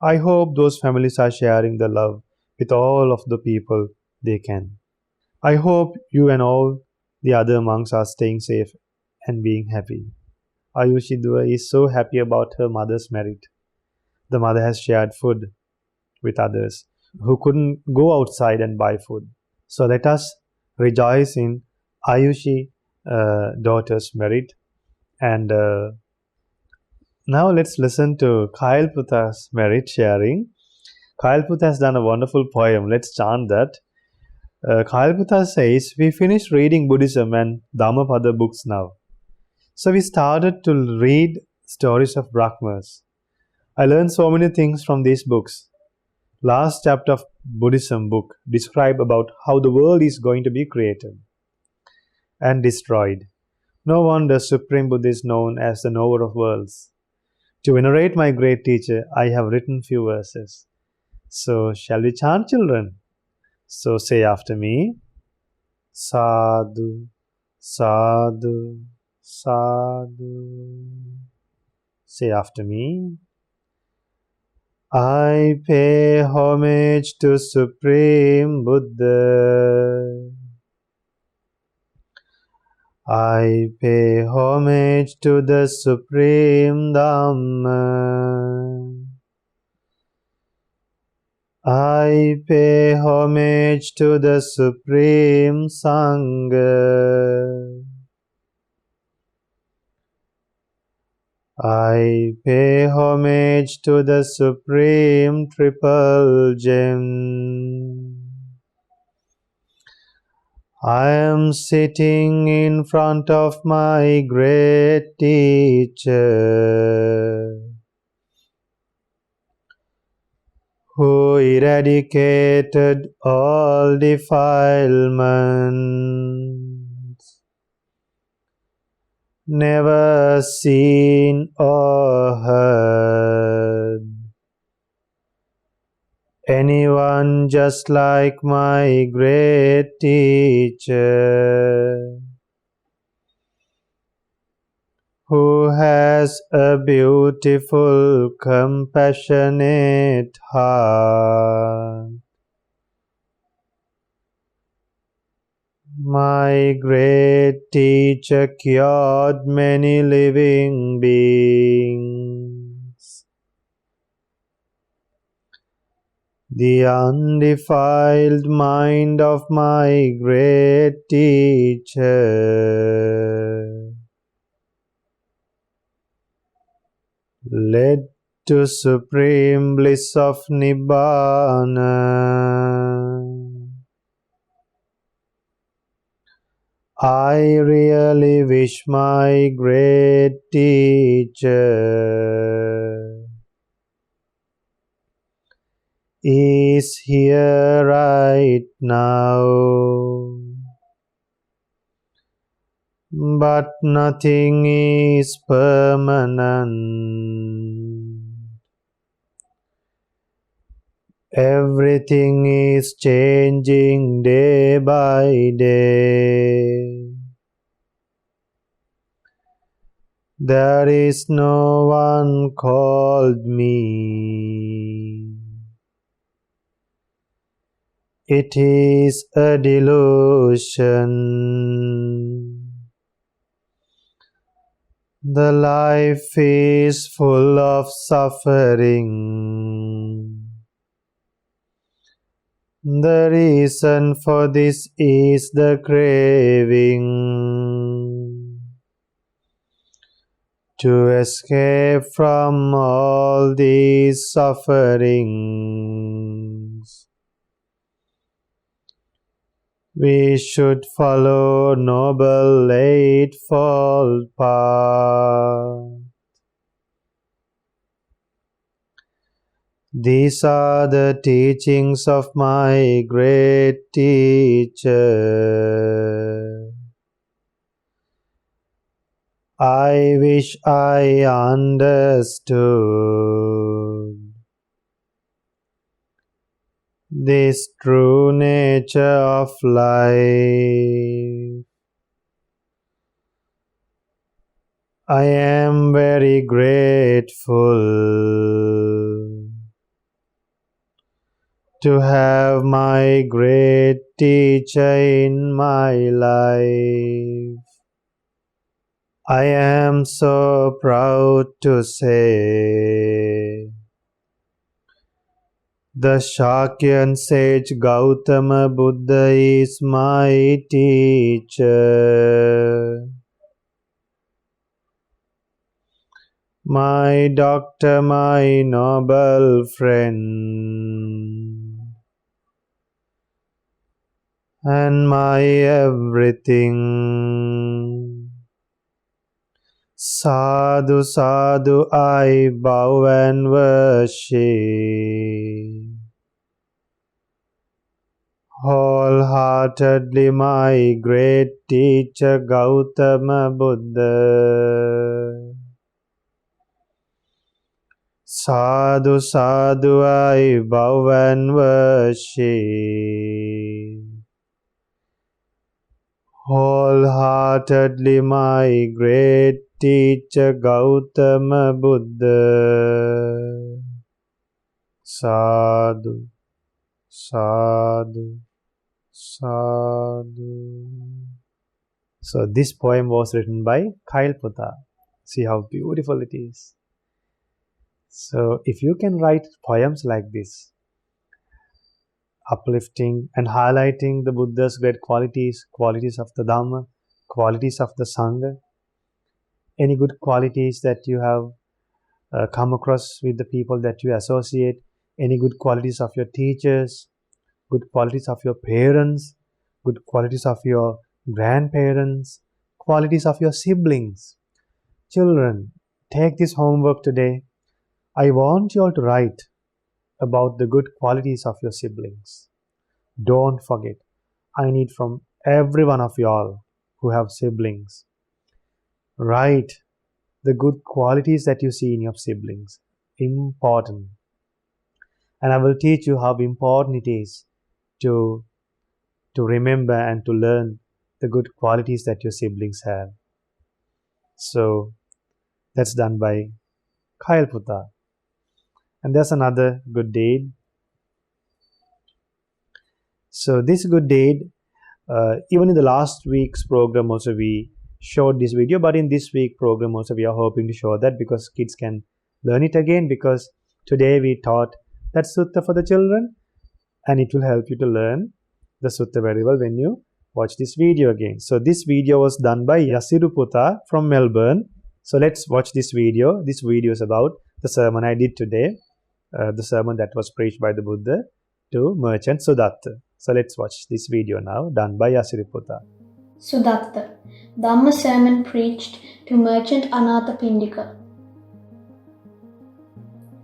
I hope those families are sharing the love with all of the people they can. I hope you and all the other monks are staying safe and being happy. Ayushi Dua is so happy about her mother's merit. The mother has shared food with others who couldn't go outside and buy food. So let us rejoice in Ayushi daughter's merit. And now let's listen to Kyle Puta's merit sharing. Kyle Puta has done a wonderful poem. Let's chant that. Kyle Puta says, we finished reading Buddhism and Dhammapada books now. So we started to read stories of Brahmas. I learned so many things from these books. Last chapter of Buddhism book describe about how the world is going to be created and destroyed. No wonder Supreme Buddha is known as the knower of worlds. To venerate my great teacher, I have written few verses. So shall we chant, children? So say after me, Sadhu, Sadhu, Sadhu. Say after me, I pay homage to Supreme Buddha. I pay homage to the Supreme Dhamma. I pay homage to the Supreme Sangha. I pay homage to the Supreme Triple Gem. I am sitting in front of my great teacher, who eradicated all defilements, never seen or heard anyone just like my great teacher, who has a beautiful, compassionate heart. My great teacher cured many living beings. The undefiled mind of my great teacher led to supreme bliss of Nibbana. I really wish my great teacher is here right now. But nothing is permanent. Everything is changing day by day. There is no one called me. It is a delusion. The life is full of suffering. The reason for this is the craving to escape from all these sufferings. We should follow Noble Eightfold Path. These are the teachings of my great teacher. I wish I understood this true nature of life. I am very grateful to have my great teacher in my life. I am so proud to say the Shakyan sage Gautama Buddha is my teacher, my doctor, my noble friend, and my everything. Sadhu, sadhu, I bow and worship. Wholeheartedly my great teacher Gautama Buddha. Sadhu, sadhu, I bow and worship. Wholeheartedly my great teacher Gautama Buddha. Sadhu, sadhu, sadhu. So this poem was written by Kailputta. See how beautiful it is. So if you can write poems like this, uplifting and highlighting the Buddha's great qualities, qualities of the Dhamma, qualities of the Sangha, any good qualities that you have come across with the people that you associate, any good qualities of your teachers, good qualities of your parents, good qualities of your grandparents, qualities of your siblings. Children, take this homework today. I want you all to write about the good qualities of your siblings. Don't forget. I need from every one of y'all who have siblings. Write the good qualities that you see in your siblings. Important. And I will teach you how important it is to remember and to learn the good qualities that your siblings have. So that's done by Kyle Putta. And there's another good deed. So this good deed, even in the last week's program also we showed this video, but in this week program also we are hoping to show that because kids can learn it again, because today we taught that sutta for the children, and it will help you to learn the sutta very well when you watch this video again. So this video was done by Yasiru Putta from Melbourne. So let's watch this video. This video is about the sermon I did today, the sermon that was preached by the Buddha to merchant Sudatta. So let's watch this video now, done by Yasiru Putta. Sudatta, Dhamma sermon preached to merchant Anathapindika.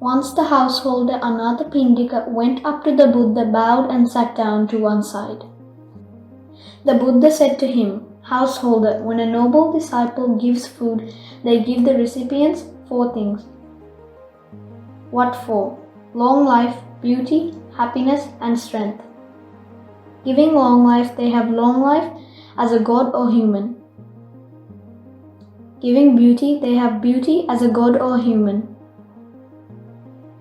Once the householder Anathapindika went up to the Buddha, bowed and sat down to one side. The Buddha said to him, "Householder, when a noble disciple gives food, they give the recipients 4 things. What for? Long life, beauty, happiness, and strength. Giving long life, they have long life as a god or human. Giving beauty, they have beauty as a god or human.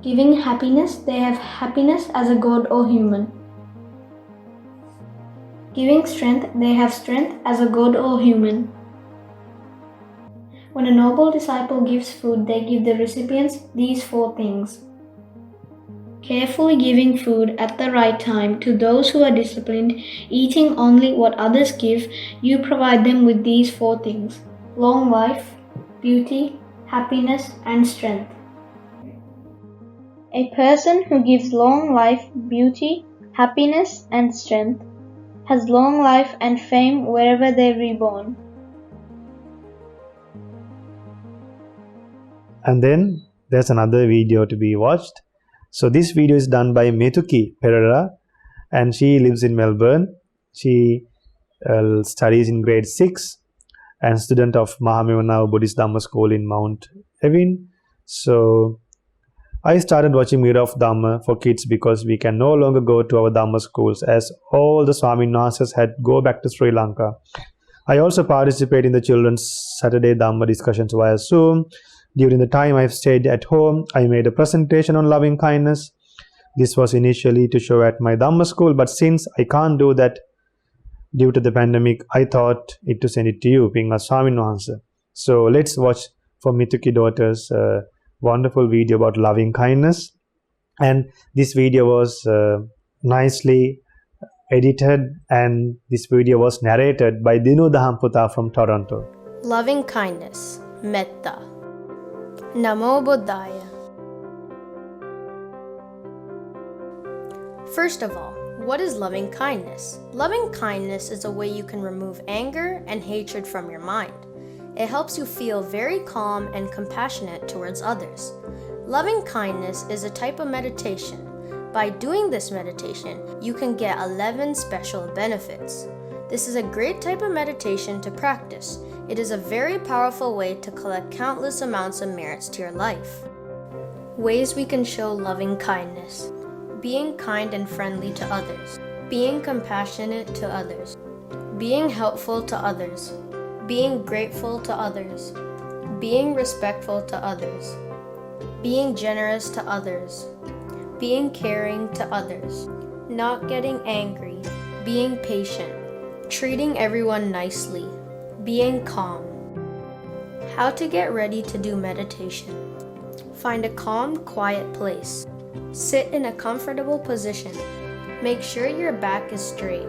Giving happiness, they have happiness as a god or human. Giving strength, they have strength as a god or human." When a noble disciple gives food, they give the recipients these 4 things. Carefully giving food at the right time to those who are disciplined, eating only what others give, you provide them with these 4 things: long life, beauty, happiness, and strength. A person who gives long life, beauty, happiness, and strength has long life and fame wherever they're reborn. And then there's another video to be watched. So this video is done by Metuki Pereira, and she lives in Melbourne. She studies in grade 6 and student of Mahamevana Buddhist Dhamma School in Mount Evin. So I started watching Mirror of Dhamma for kids because we can no longer go to our Dhamma schools as all the Swami Nasas had go back to Sri Lanka. I also participate in the children's Saturday Dhamma discussions via Zoom. During the time I've stayed at home, I made a presentation on loving kindness. This was initially to show at my Dhamma school, but since I can't do that due to the pandemic, I thought it to send it to you, being a Swami Nahansa. So let's watch for Mituki daughter's wonderful video about loving kindness. And this video was nicely edited, and this video was narrated by Dinu Dhamputta from Toronto. Loving kindness, metta. Namo Buddhaya. First of all, what is loving kindness? Loving kindness is a way you can remove anger and hatred from your mind. It helps you feel very calm and compassionate towards others. Loving kindness is a type of meditation. By doing this meditation, you can get 11 special benefits. This is a great type of meditation to practice. It is a very powerful way to collect countless amounts of merits to your life. Ways we can show loving kindness: being kind and friendly to others, being compassionate to others, being helpful to others, being grateful to others, being respectful to others, being generous to others, being caring to others, not getting angry, being patient, treating everyone nicely, being calm. How to get ready to do meditation. Find a calm, quiet place. Sit in a comfortable position. Make sure your back is straight.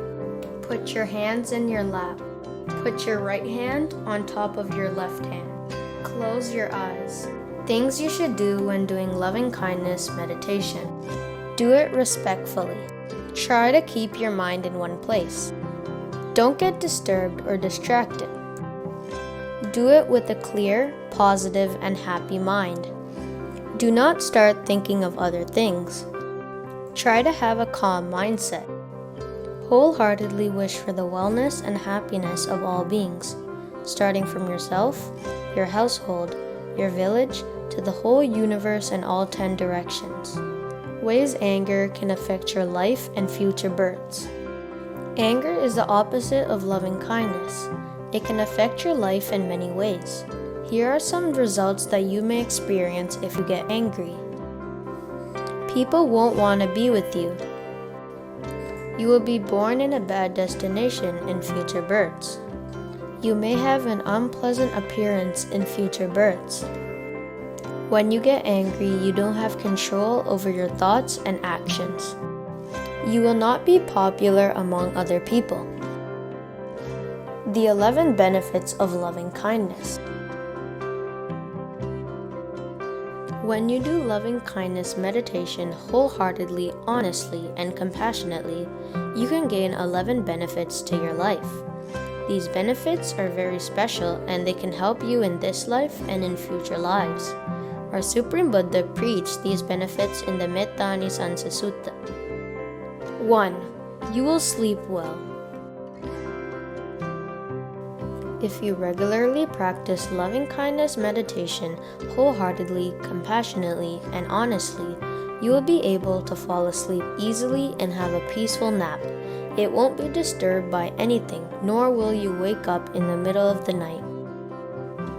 Put your hands in your lap. Put your right hand on top of your left hand. Close your eyes. Things you should do when doing loving kindness meditation. Do it respectfully. Try to keep your mind in one place. Don't get disturbed or distracted. Do it with a clear, positive, and happy mind. Do not start thinking of other things. Try to have a calm mindset. Wholeheartedly wish for the wellness and happiness of all beings, starting from yourself, your household, your village, to the whole universe and all 10 directions. Ways anger can affect your life and future births. Anger is the opposite of loving kindness. It can affect your life in many ways. Here are some results that you may experience if you get angry. People won't want to be with you. You will be born in a bad destination in future births. You may have an unpleasant appearance in future births. When you get angry, you don't have control over your thoughts and actions. You will not be popular among other people. The 11 benefits of loving kindness. When you do loving kindness meditation wholeheartedly, honestly, and compassionately, you can gain 11 benefits to your life. These benefits are very special and they can help you in this life and in future lives. Our Supreme Buddha preached these benefits in the Metta Anisansa Sutta. 1. You will sleep well. If you regularly practice loving kindness meditation wholeheartedly, compassionately, and honestly, you will be able to fall asleep easily and have a peaceful nap. It won't be disturbed by anything, nor will you wake up in the middle of the night.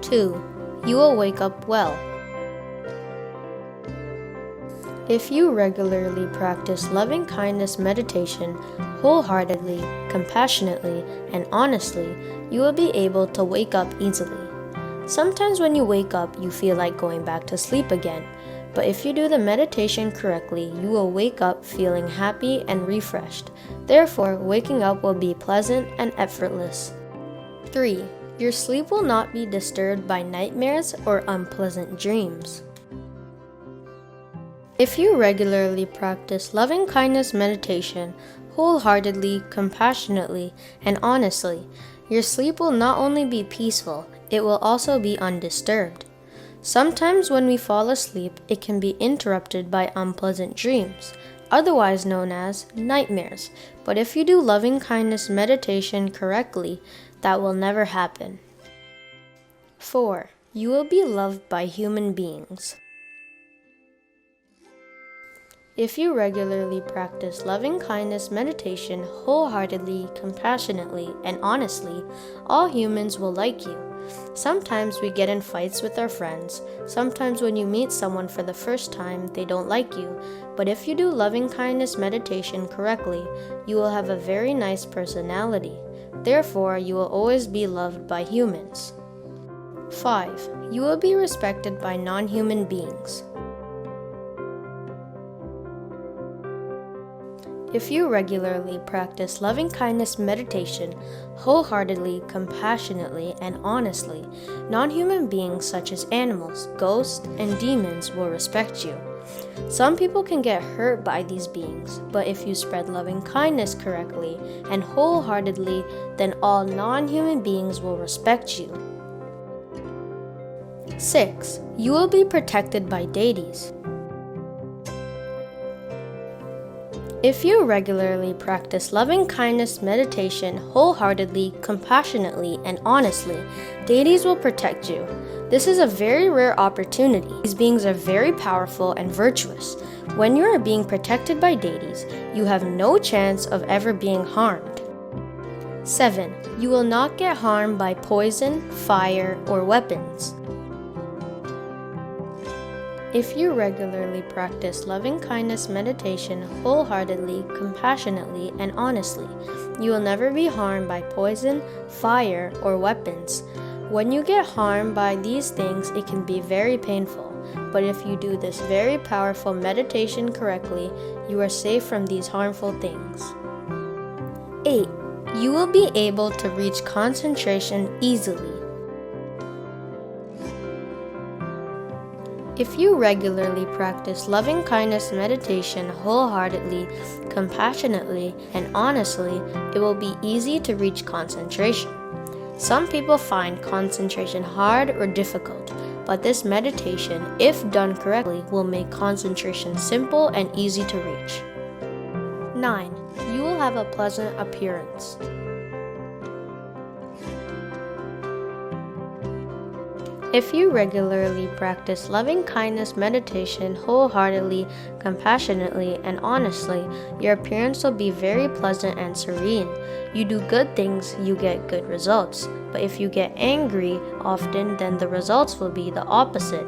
2. You will wake up well. If you regularly practice loving kindness meditation wholeheartedly, compassionately, and honestly, you will be able to wake up easily. Sometimes when you wake up, you feel like going back to sleep again, but if you do the meditation correctly, you will wake up feeling happy and refreshed. Therefore, waking up will be pleasant and effortless. 3. Your sleep will not be disturbed by nightmares or unpleasant dreams. If you regularly practice loving kindness meditation wholeheartedly, compassionately, and honestly, your sleep will not only be peaceful, it will also be undisturbed. Sometimes when we fall asleep, it can be interrupted by unpleasant dreams, otherwise known as nightmares. But if you do loving kindness meditation correctly, that will never happen. 4. You will be loved by human beings. If you regularly practice loving kindness meditation wholeheartedly, compassionately, and honestly, all humans will like you. Sometimes we get in fights with our friends. Sometimes when you meet someone for the first time, they don't like you. But if you do loving kindness meditation correctly, you will have a very nice personality. Therefore, you will always be loved by humans. 5. You will be respected by non-human beings. If you regularly practice loving kindness meditation wholeheartedly, compassionately, and honestly, non-human beings such as animals, ghosts, and demons will respect you. Some people can get hurt by these beings, but if you spread loving kindness correctly and wholeheartedly, then all non-human beings will respect you. 6. You will be protected by deities. If you regularly practice loving kindness meditation wholeheartedly, compassionately, and honestly, deities will protect you. This is a very rare opportunity. These beings are very powerful and virtuous. When you are being protected by deities, you have no chance of ever being harmed. 7. You will not get harmed by poison, fire, or weapons. If you regularly practice loving kindness meditation wholeheartedly, compassionately, and honestly, you will never be harmed by poison, fire, or weapons. When you get harmed by these things, it can be very painful. But if you do this very powerful meditation correctly, you are safe from these harmful things. 8. You will be able to reach concentration easily. If you regularly practice loving kindness meditation wholeheartedly, compassionately, and honestly, it will be easy to reach concentration. Some people find concentration hard or difficult, but this meditation, if done correctly, will make concentration simple and easy to reach. 9. You will have a pleasant appearance. If you regularly practice loving kindness meditation wholeheartedly, compassionately, and honestly, your appearance will be very pleasant and serene. You do good things, you get good results. But if you get angry often, then the results will be the opposite.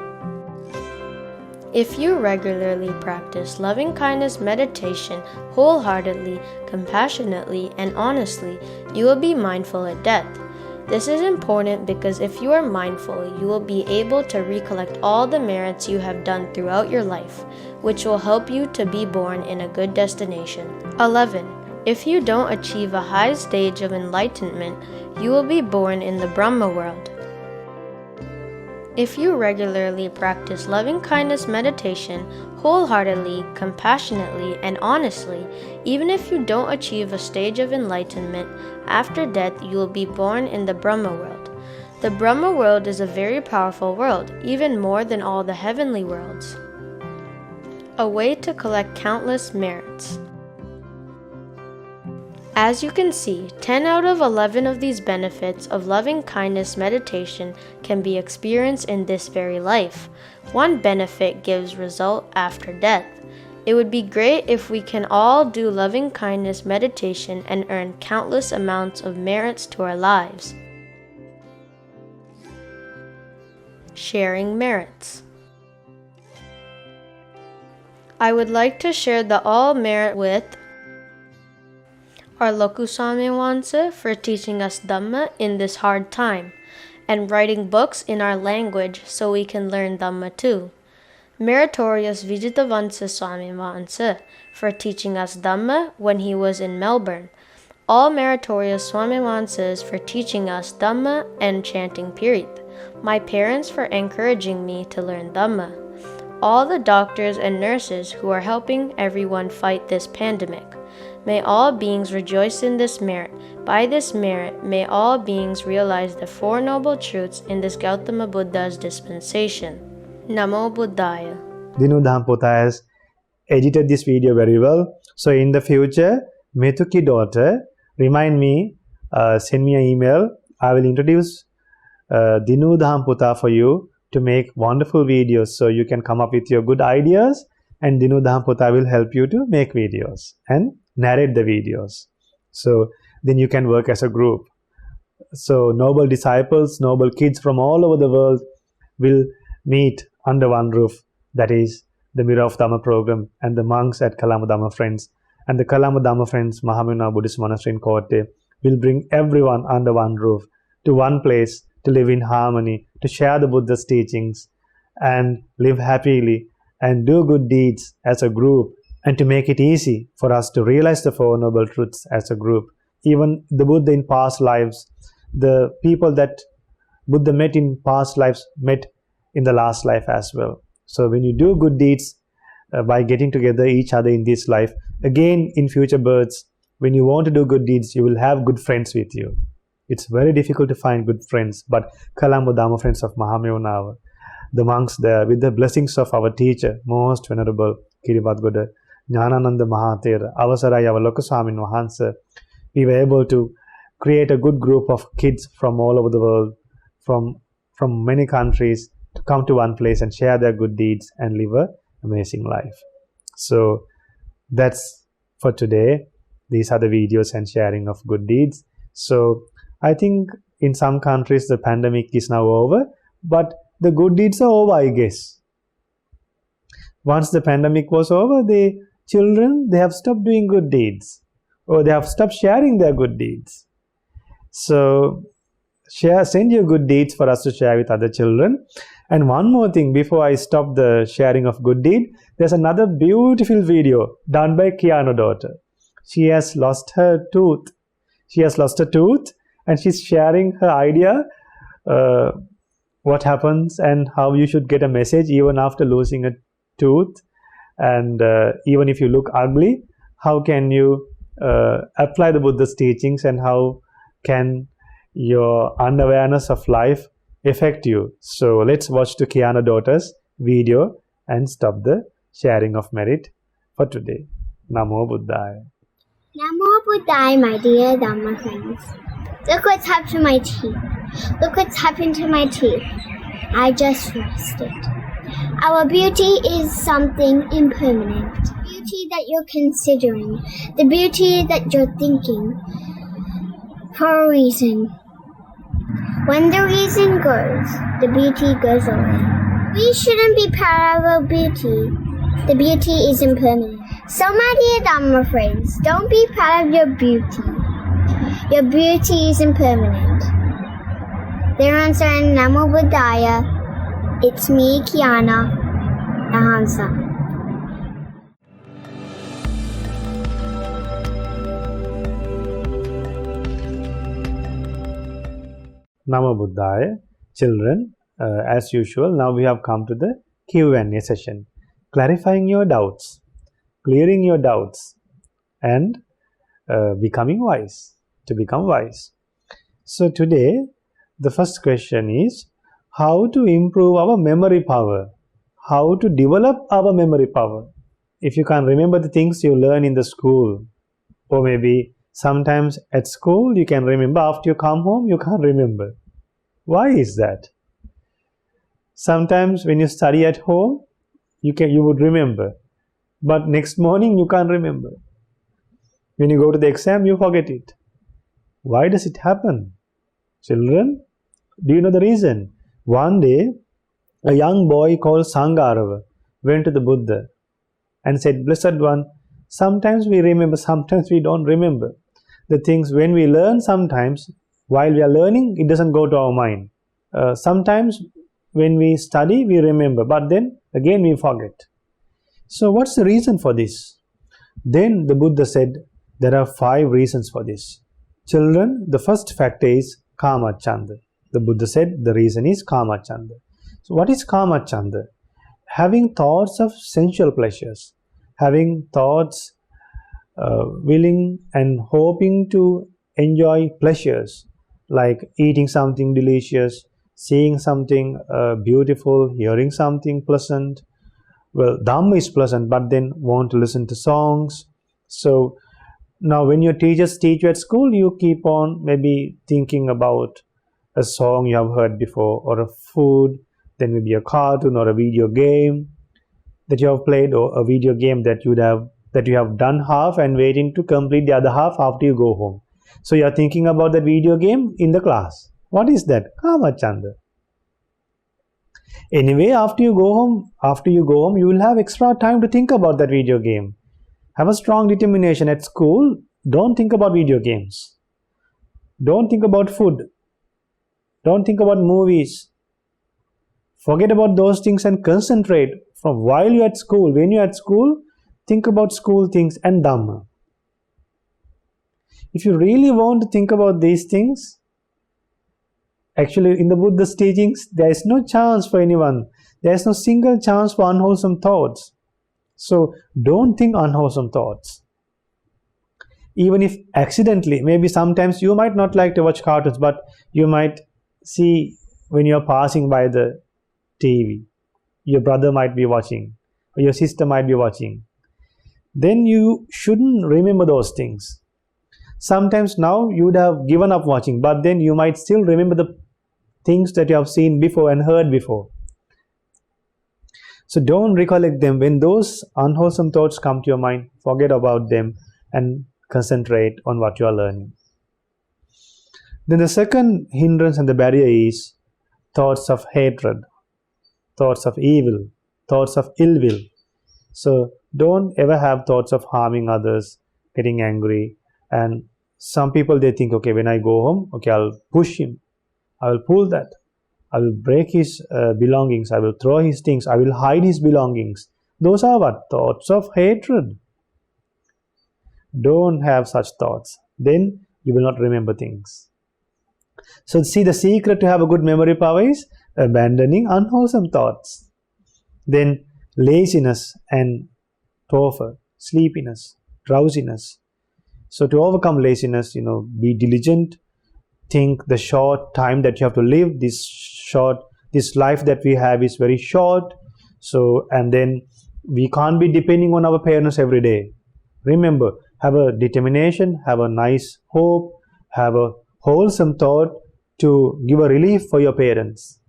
If you regularly practice loving kindness meditation wholeheartedly, compassionately, and honestly, you will be mindful at death. This is important because if you are mindful, you will be able to recollect all the merits you have done throughout your life, which will help you to be born in a good destination. 11. If you don't achieve a high stage of enlightenment, you will be born in the Brahma world. If you regularly practice loving kindness meditation wholeheartedly, compassionately, and honestly, even if you don't achieve a stage of enlightenment, after death you will be born in the Brahma world. The Brahma world is a very powerful world, even more than all the heavenly worlds. A way to collect countless merits. As you can see, 10 out of 11 of these benefits of loving kindness meditation can be experienced in this very life. One benefit gives result after death. It would be great if we can all do loving kindness meditation and earn countless amounts of merits to our lives. Sharing merits. I would like to share the all merit with our Lokuswami Wansa for teaching us Dhamma in this hard time, and writing books in our language so we can learn Dhamma too. Meritorious Vijitavansa Swami Wansa for teaching us Dhamma when he was in Melbourne. All meritorious Swami Wansas for teaching us Dhamma and chanting Pirit. My parents for encouraging me to learn Dhamma. All the doctors and nurses who are helping everyone fight this pandemic. May all beings rejoice in this merit. By this merit, may all beings realize the Four Noble Truths in this Gautama Buddha's dispensation. Namo Buddhaya. Dinu Dhampota has edited this video very well. So in the future, Metuki daughter, remind me, send me an email. I will introduce Dinu Dhampota for you to make wonderful videos so you can come up with your good ideas, and Dinu Dhampota will help you to make videos and narrate the videos. So then you can work as a group. So noble disciples, noble kids from all over the world will meet under one roof. That is the Mirror of Dhamma program and the monks at Kalama Dhamma Friends. And the Kalama Dhamma Friends Mahamuna Buddhist Monastery in Kotte will bring everyone under one roof to one place to live in harmony, to share the Buddha's teachings and live happily and do good deeds as a group, and to make it easy for us to realize the Four Noble Truths as a group. Even the Buddha in past lives, the people that Buddha met in past lives met in the last life as well. So when you do good deeds by getting together each other in this life, again in future births, when you want to do good deeds, you will have good friends with you. It's very difficult to find good friends, but Kalama Dhamma Friends of Mahamyonava, the monks there, with the blessings of our teacher, most venerable Kiribadgoda Jnanananda Mahathera, Avasarai, our Lokaswamin Wahansa, we were able to create a good group of kids from all over the world, from many countries, to come to one place and share their good deeds and live an amazing life. So that's for today. These are the videos and sharing of good deeds. So I think in some countries the pandemic is now over, but the good deeds are over, I guess. Once the pandemic was over, the children, they have stopped doing good deeds, or they have stopped sharing their good deeds. So send your good deeds for us to share with other children. And one more thing, before I stop the sharing of good deed, there's another beautiful video done by Kiano daughter. She has lost her tooth. She has lost a tooth and she's sharing her idea what happens and how you should get a message even after losing a tooth, and even if you look ugly, how can you apply the Buddha's teachings, and how can your unawareness of life affect you. So let's watch the Kiana daughter's video and stop the sharing of merit for today. Namo Buddhaya. Namo Buddhaya, my dear Dhamma friends. Look what's happened to my teeth. Look what's happened to my teeth. I just lost it. Our beauty is something impermanent. The beauty that you're considering, the beauty that you're thinking, for a reason. When the reason goes, the beauty goes away. We shouldn't be proud of our beauty. The beauty is impermanent. So my dear Dhamma friends, don't be proud of your beauty. Your beauty is impermanent. There answer in Namo Buddhaya. It's me, Kiana, Ahansa. Namo Buddhaya. Children, as usual, now we have come to the Q&A session. Clarifying your doubts, clearing your doubts, and becoming wise, to become wise. So today, the first question is how to improve our memory power, how to develop our memory power. If you can't remember the things you learn in the school, or maybe sometimes at school you can remember, after you come home you can't remember. Why is that? Sometimes when you study at home, you would remember, but next morning you can't remember. When you go to the exam, you forget it. Why does it happen? Children, do you know the reason? One day, a young boy called Sangarava went to the Buddha and said, Blessed One, sometimes we remember, sometimes we don't remember. The things when we learn, sometimes while we are learning, it doesn't go to our mind. Sometimes when we study, we remember, but then again we forget. So what's the reason for this? Then the Buddha said, there are 5 reasons for this. Children, the first factor is Kama Chanda. The Buddha said the reason is Kama Chanda. So what is Kama Chanda? Having thoughts of sensual pleasures, having thoughts willing and hoping to enjoy pleasures like eating something delicious, seeing something beautiful, hearing something pleasant. Well, Dhamma is pleasant, but then want to listen to songs. So now when your teachers teach you at school, you keep on maybe thinking about a song you have heard before, or a food, then maybe a cartoon or a video game that you have played, or a video game that you have done half and waiting to complete the other half after you go home. So you are thinking about that video game in the class. What is that? Kama Chanda. Anyway, after you go home, you will have extra time to think about that video game. Have a strong determination. At school, don't think about video games. Don't think about food. Don't think about movies. Forget about those things and concentrate from while you're at school. When you're at school, think about school things and Dhamma. If you really want to think about these things, actually in the Buddha's teachings, there is no chance for anyone. There is no single chance for unwholesome thoughts. So don't think unwholesome thoughts. Even if accidentally, maybe sometimes you might not like to watch cartoons, but you might see when you're passing by the TV, your brother might be watching, or your sister might be watching. Then you shouldn't remember those things. Sometimes now you would have given up watching, but then you might still remember the things that you have seen before and heard before. So don't recollect them. When those unwholesome thoughts come to your mind, forget about them and concentrate on what you are learning. Then the second hindrance and the barrier is thoughts of hatred, thoughts of evil, thoughts of ill will. So don't ever have thoughts of harming others, getting angry. And some people, they think, okay, when I go home, okay, I'll push him, I will pull that, I will break his belongings, I will throw his things, I will hide his belongings. Those are what? Thoughts of hatred. Don't have such thoughts. Then you will not remember things. So see, the secret to have a good memory power is abandoning unwholesome thoughts. Then laziness and torpor, sleepiness, drowsiness. So to overcome laziness, be diligent. Think the short time that you have to live. This life that we have is very short. So, and then we can't be depending on our parents every day. Remember, have a determination, have a nice hope, have a wholesome thought to give a relief for your parents.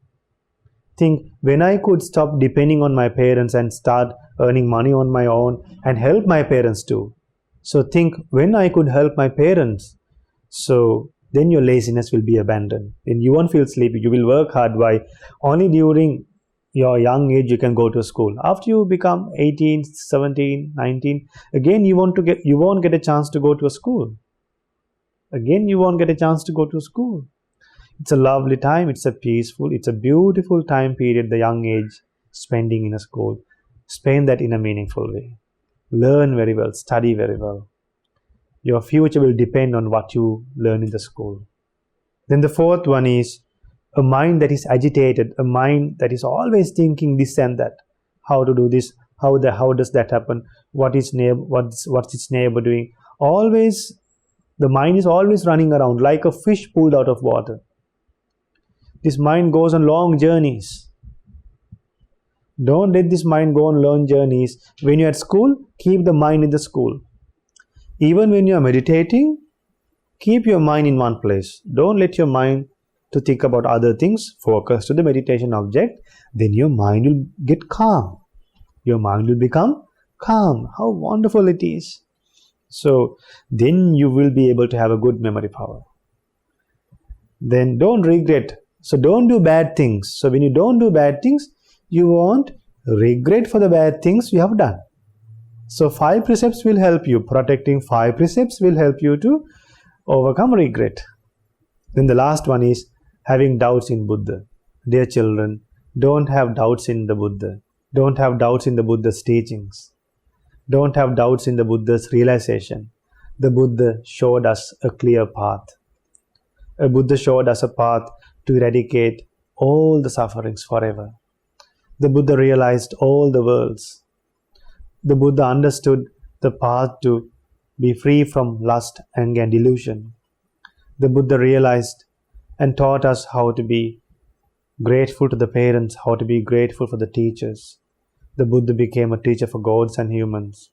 Think, when I could stop depending on my parents and start earning money on my own and help my parents too. So think, when I could help my parents. So then your laziness will be abandoned. Then you won't feel sleepy. You will work hard. Why? Only during your young age you can go to school. After you become 18, 17, 19, again you won't get a chance to go to a school. Again you won't get a chance to go to school. It's a lovely time. It's a beautiful time period, the young age spending in a school. Spend that in a meaningful way. Learn very well, study very well. Your future will depend on what you learn in the school. Then the fourth one is a mind that is agitated, a mind that is always thinking this and that. How to do this? How does that happen? What's its neighbor doing? Always, the mind is always running around like a fish pulled out of water. This mind goes on long journeys. Don't let this mind go on long journeys. When you're at school, keep the mind in the school. Even when you're meditating, keep your mind in one place. Don't let your mind to think about other things. Focus to the meditation object. Then your mind will get calm. Your mind will become calm. How wonderful it is. So then you will be able to have a good memory power. Then don't regret. So don't do bad things. So when you don't do bad things, you won't regret for the bad things you have done. So 5 precepts will help you. Protecting 5 precepts will help you to overcome regret. Then the last one is having doubts in Buddha. Dear children, don't have doubts in the Buddha. Don't have doubts in the Buddha's teachings. Don't have doubts in the Buddha's realization. The Buddha showed us a clear path. A Buddha showed us a path to eradicate all the sufferings forever. The Buddha realized all the worlds. The Buddha understood the path to be free from lust, anger, and delusion. The Buddha realized and taught us how to be grateful to the parents, how to be grateful for the teachers. The Buddha became a teacher for gods and humans.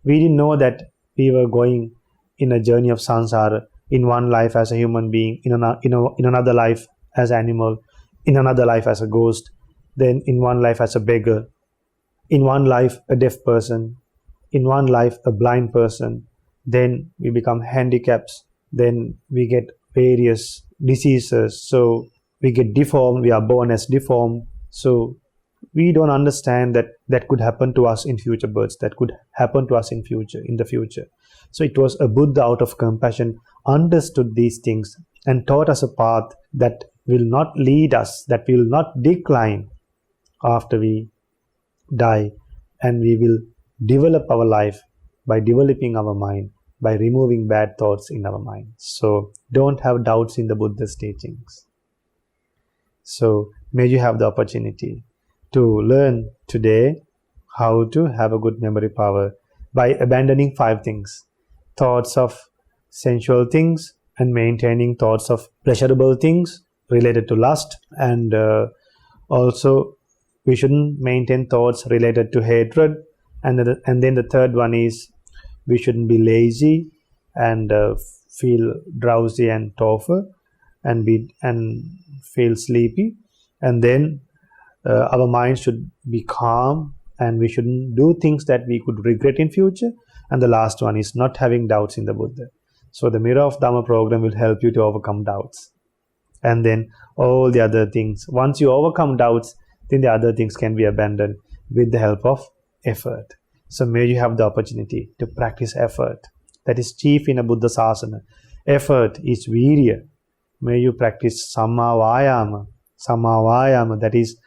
We didn't know that we were going in a journey of samsara, in one life as a human being, in another life as an animal, in another life as a ghost, then in one life as a beggar, in one life a deaf person, in one life a blind person. Then we become handicaps. Then we get various diseases. So we get deformed. We are born as deformed. So we don't understand that could happen to us in future births. That could happen to us in the future. So it was a Buddha out of compassion understood these things and taught us a path that will not lead us, that will not decline after we die, and we will develop our life by developing our mind, by removing bad thoughts in our mind. So don't have doubts in the Buddha's teachings. So may you have the opportunity to learn today how to have a good memory power by abandoning 5 things. Thoughts of sensual things and maintaining thoughts of pleasurable things related to lust, and also we shouldn't maintain thoughts related to hatred, and then the third one is we shouldn't be lazy and feel drowsy and torpor and feel sleepy, and then our mind should be calm and we shouldn't do things that we could regret in future. And the last one is not having doubts in the Buddha. So the Mirror of Dhamma program will help you to overcome doubts. And then all the other things, once you overcome doubts, then the other things can be abandoned with the help of effort. So may you have the opportunity to practice effort. That is chief in a Buddha Sasana. Effort is virya. May you practice Samma Vayama. Samma Vayama, that is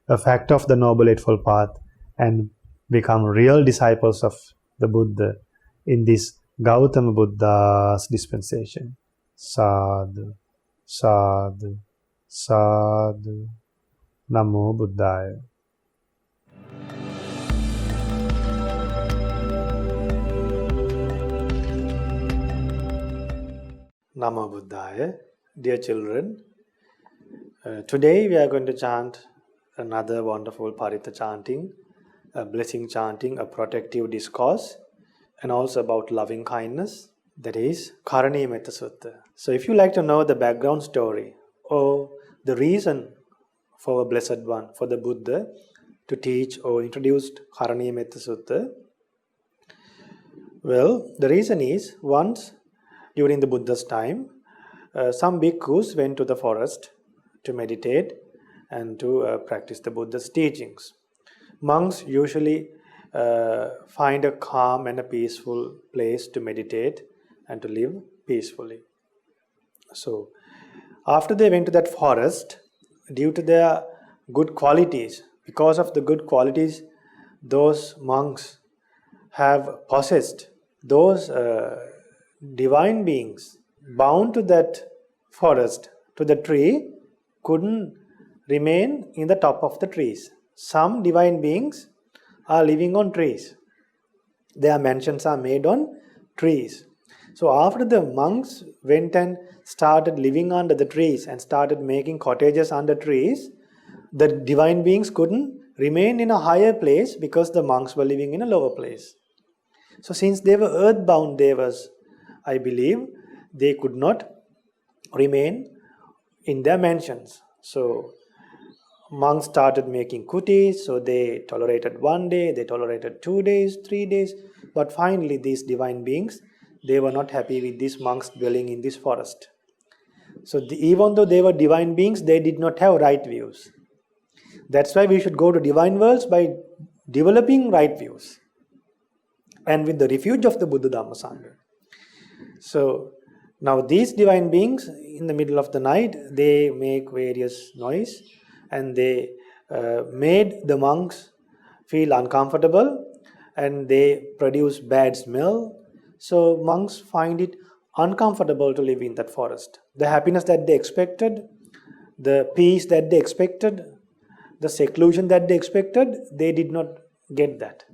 a fact of the Noble Eightfold Path, and become real disciples of the Buddha in this Gautama Buddha's dispensation. Sadhu, sadhu, sadhu. Namo Buddhaya. Namo Buddhaya. Dear children, today we are going to chant another wonderful Parita chanting, a blessing chanting, a protective discourse, and also about loving kindness, that is Karaniya Metta Sutta. So if you like to know the background story or the reason for a Blessed One, for the Buddha to teach or introduce Karaniya Metta Sutta, well, the reason is once during the Buddha's time, some bhikkhus went to the forest to meditate and to practice the Buddha's teachings. Monks usually find a calm and a peaceful place to meditate and to live peacefully. So, after they went to that forest, due to their good qualities, because of the good qualities those monks have possessed, those divine beings bound to that forest, to the tree, couldn't remain in the top of the trees. Some divine beings are living on trees. Their mansions are made on trees. So after the monks went and started living under the trees and started making cottages under trees, the divine beings couldn't remain in a higher place because the monks were living in a lower place. So since they were earthbound devas, I believe they could not remain in their mansions. So monks started making kutis, so they tolerated 1 day, they tolerated 2 days, 3 days, but finally these divine beings, they were not happy with these monks dwelling in this forest. So even though they were divine beings, they did not have right views. That's why we should go to divine worlds by developing right views and with the refuge of the Buddha Dhamma Sangha. So now these divine beings, in the middle of the night, they make various noise and they made the monks feel uncomfortable and they produce bad smell. So monks find it uncomfortable to live in that forest. The happiness that they expected, the peace that they expected, the seclusion that they expected, they did not get that.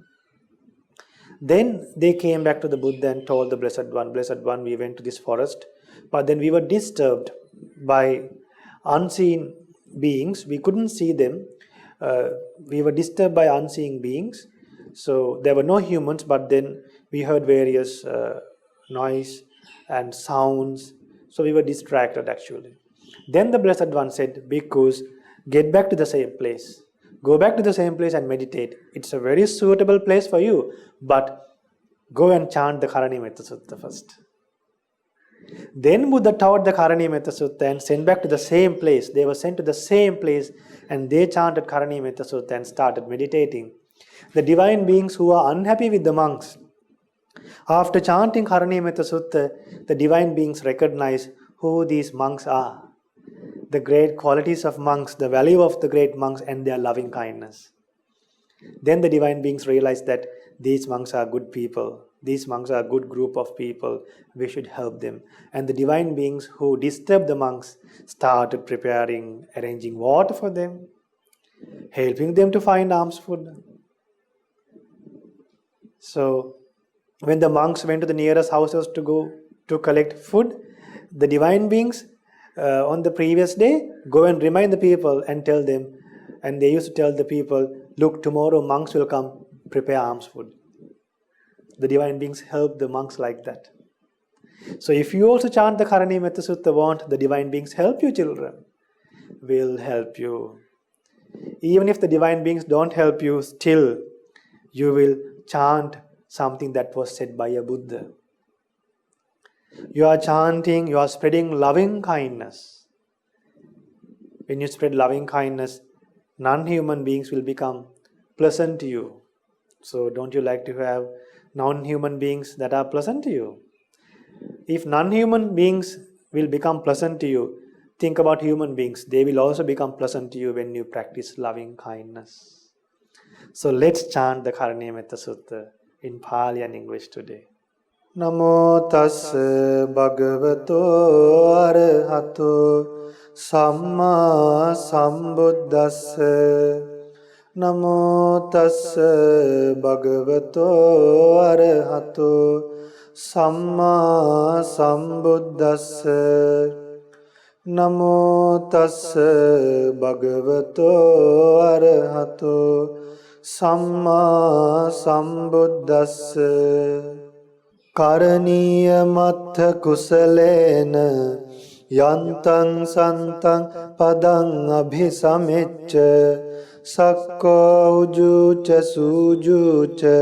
Then they came back to the Buddha and told the Blessed One, we went to this forest, but then we were disturbed by unseen beings. We couldn't see them. We were disturbed by unseen beings. So there were no humans, but then we heard various noise and sounds. So we were distracted actually. Then the Blessed One said, bhikkhus, get back to the same place. Go back to the same place and meditate. It's a very suitable place for you, but go and chant the Karaniya Metta Sutta first. Then Buddha taught the Karaniya Metta Sutta and sent back to the same place. They were sent to the same place and they chanted Karaniya Metta Sutta and started meditating. The divine beings who are unhappy with the monks, after chanting Karaniya Metta Sutta, the divine beings recognize who these monks are, the great qualities of monks, the value of the great monks and their loving kindness. Then the divine beings realize that these monks are good people. These monks are a good group of people. We should help them. And the divine beings who disturbed the monks started preparing, arranging water for them, helping them to find alms food. So when the monks went to the nearest houses to go to collect food, the divine beings on the previous day go and remind the people and tell them, and they used to tell the people, look, tomorrow monks will come prepare alms food. The divine beings help the monks like that. So if you also chant the Karaniya Metta Sutta, won't the divine beings help you, children? Will help you. Even if the divine beings don't help you, still you will chant something that was said by a Buddha. You are chanting, you are spreading loving kindness. When you spread loving kindness, non-human beings will become pleasant to you. So don't you like to have non-human beings that are pleasant to you? If non-human beings will become pleasant to you, think about human beings. They will also become pleasant to you when you practice loving kindness. So let's chant the Karaniya Metta Sutta in Pali and English today. Namo tassa bhagavato arahato samma sambuddhassa. Namo tassa bhagavato arahato samma sambuddhassa. Namo tassa bhagavato arahato samma sambuddhassa. Karaniya mattha kusalena yantam santam padang abhisamecca sakko ujuca sujuca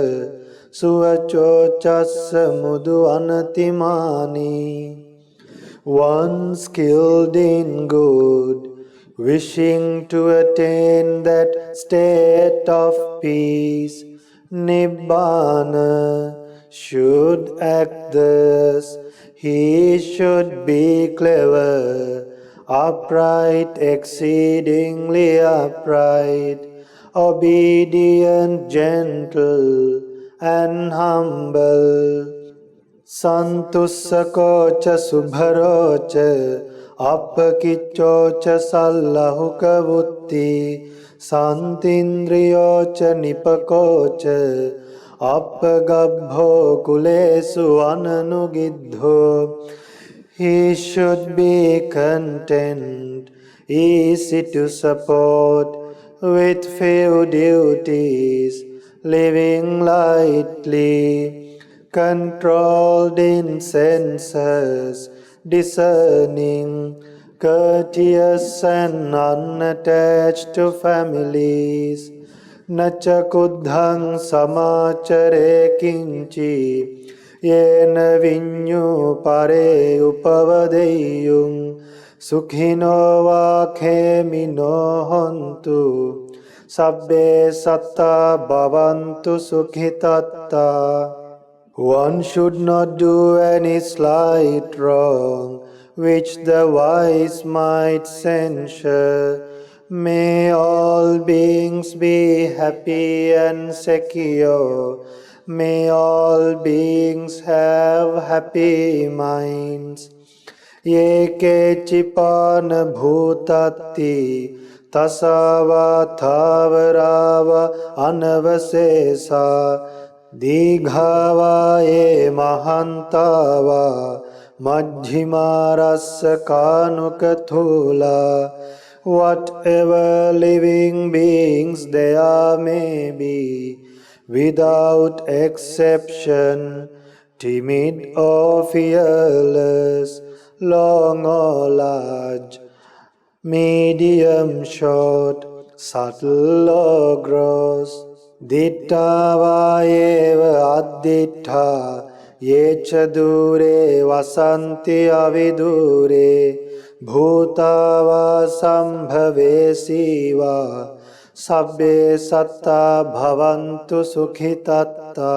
suvaco chassa mudu anatimani. One skilled in good, wishing to attain that state of peace, Nibbana, should act thus. He should be clever, upright, exceedingly upright, obedient, gentle, and humble. Santussakocha subharocha appakiccocha sallahukavutti santindriyocha nipakocha appagabho kulesu ananugiddho. He should be content, easy to support, with few duties, living lightly, controlled in senses, discerning, courteous and unattached to families. Nacha kuddhang samachare kinchi yena vinyu pare upavadeyung sukhino vakhemino hontu sabbe satta bhavantu sukhitatta. One should not do any slight wrong which the wise might censure. May all beings be happy and secure. May all beings have happy minds. Ye kechipana bhutati tasava thavarava anavasesa. Digha ye mahantava majjhimarasa kanukathula. Whatever living beings there may be, without exception, timid or fearless, long or large, medium short, subtle or gross, ditta vayeva addittha yecha dure vasanti avidure bhutava sambhavesiva sabbe satta bhavantu sukhitatta.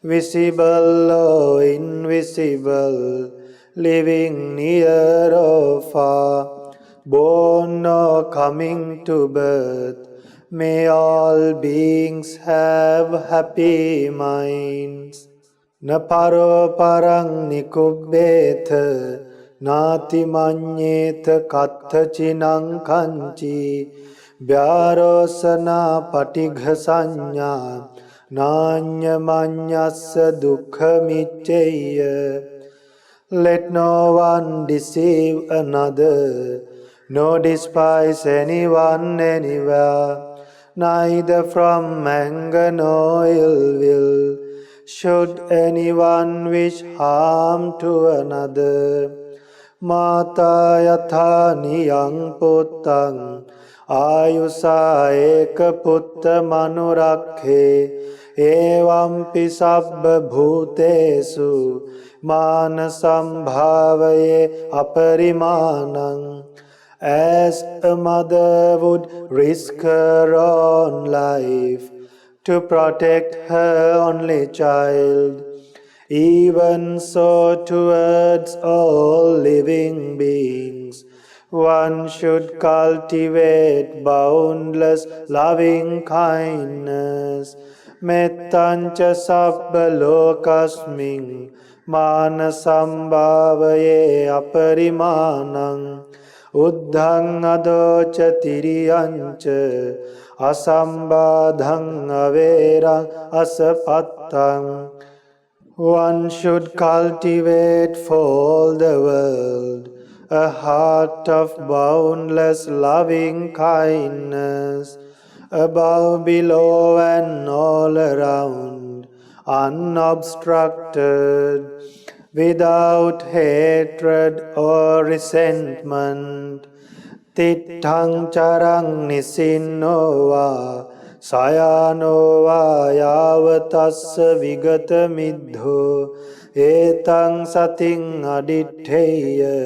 Visible or invisible, living near or far, born or coming to birth, may all beings have happy minds. Na paro parang nikubbetha nati manyetha katha chinang kanchi vyarosana patigha sanya nanya manyassa dukkha micceya. Let no one deceive another, nor despise anyone anywhere, neither from anger nor ill will should anyone wish harm to another. Mata yatha niyang puttang ayusa eka putta manurakhe evampi sabba bhutesu manasam bhavaye aparimanang. As a mother would risk her own life to protect her only child, even so towards all living beings one should cultivate boundless loving kindness, මෙත්තංච සබ්බ ලෝකස්මින් මාන සම්භාවයේ අපරිමාණං උද්ධං අදෝච තිරියංච අසම්බාධං අවේරං අසපත්තං. One should cultivate for all the world a heart of boundless loving kindness, above, below, and all around, unobstructed, without hatred or resentment. Titthaṃ charaṃ nisinnovā sayanovā yāvatassa vigata middho etaṃ satiṃ adittheyya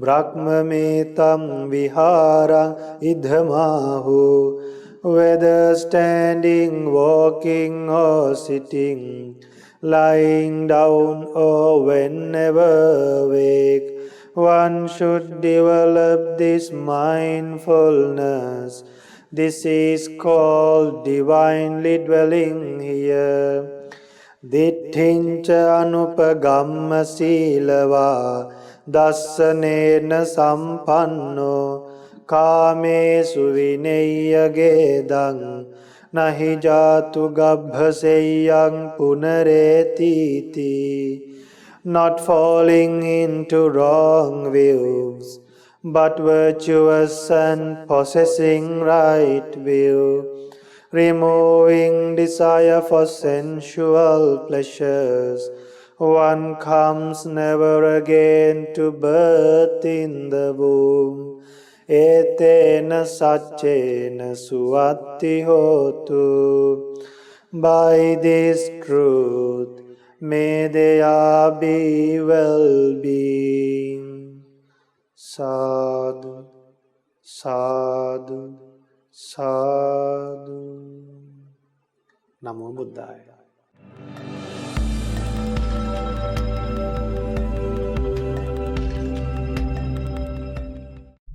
brahmametam vihāraṃ idhamāhu. Whether standing, walking, or sitting, lying down, or whenever awake, one should develop this mindfulness. This is called divinely dwelling here. Ditthīṃca anupagamma sīlavā dassanena sampanno kāmesu vineyya gedaṃ nahi jātu gabhaseyaṃ punaretīti. Not falling into wrong views, but virtuous and possessing right view, removing desire for sensual pleasures, one comes never again to birth in the womb. Etena saccena suatti hotu. By this truth may there be well-being. Sadhu, sadhu, sadhu. Namo Buddhaya.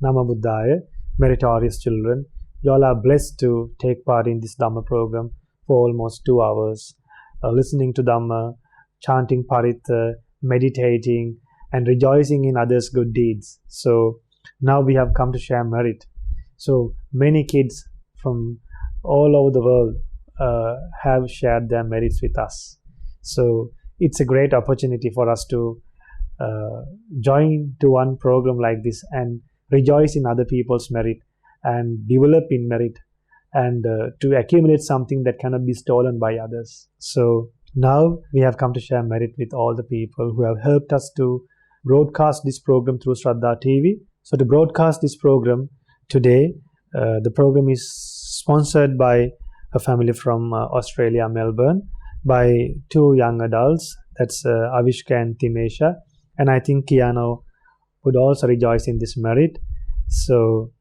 Nama Buddhaya, meritorious children. You all are blessed to take part in this Dhamma program for almost 2 hours, listening to Dhamma, chanting Paritha, meditating, and rejoicing in others' good deeds. So now we have come to share merit. So many kids from all over the world have shared their merits with us. So it's a great opportunity for us to join to one program like this and rejoice in other people's merit and develop in merit and to accumulate something that cannot be stolen by others. So now we have come to share merit with all the people who have helped us to broadcast this program through Shraddha TV. So to broadcast this program today, the program is sponsored by a family from Australia, Melbourne, by 2 young adults, that's Avishka and Timesha, and I think Kiano would also rejoice in this merit. So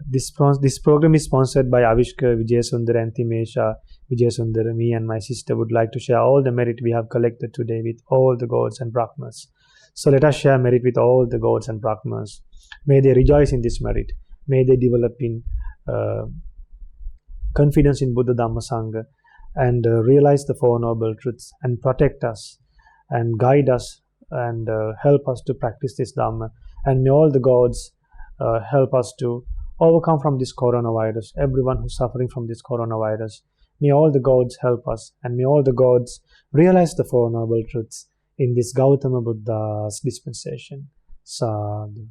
this program is sponsored by Avishka, Vijayasundar, and Timesha Vijayasundar. Me and my sister would like to share all the merit we have collected today with all the gods and Brahmas. So let us share merit with all the gods and Brahmas. May they rejoice in this merit. May they develop in confidence in Buddha, Dhamma, Sangha, and realize the Four Noble Truths and protect us and guide us and help us to practice this Dhamma. And may all the gods help us to overcome from this coronavirus, everyone who's suffering from this coronavirus. May all the gods help us, and may all the gods realize the Four Noble Truths in this Gautama Buddha's dispensation. Sadhu,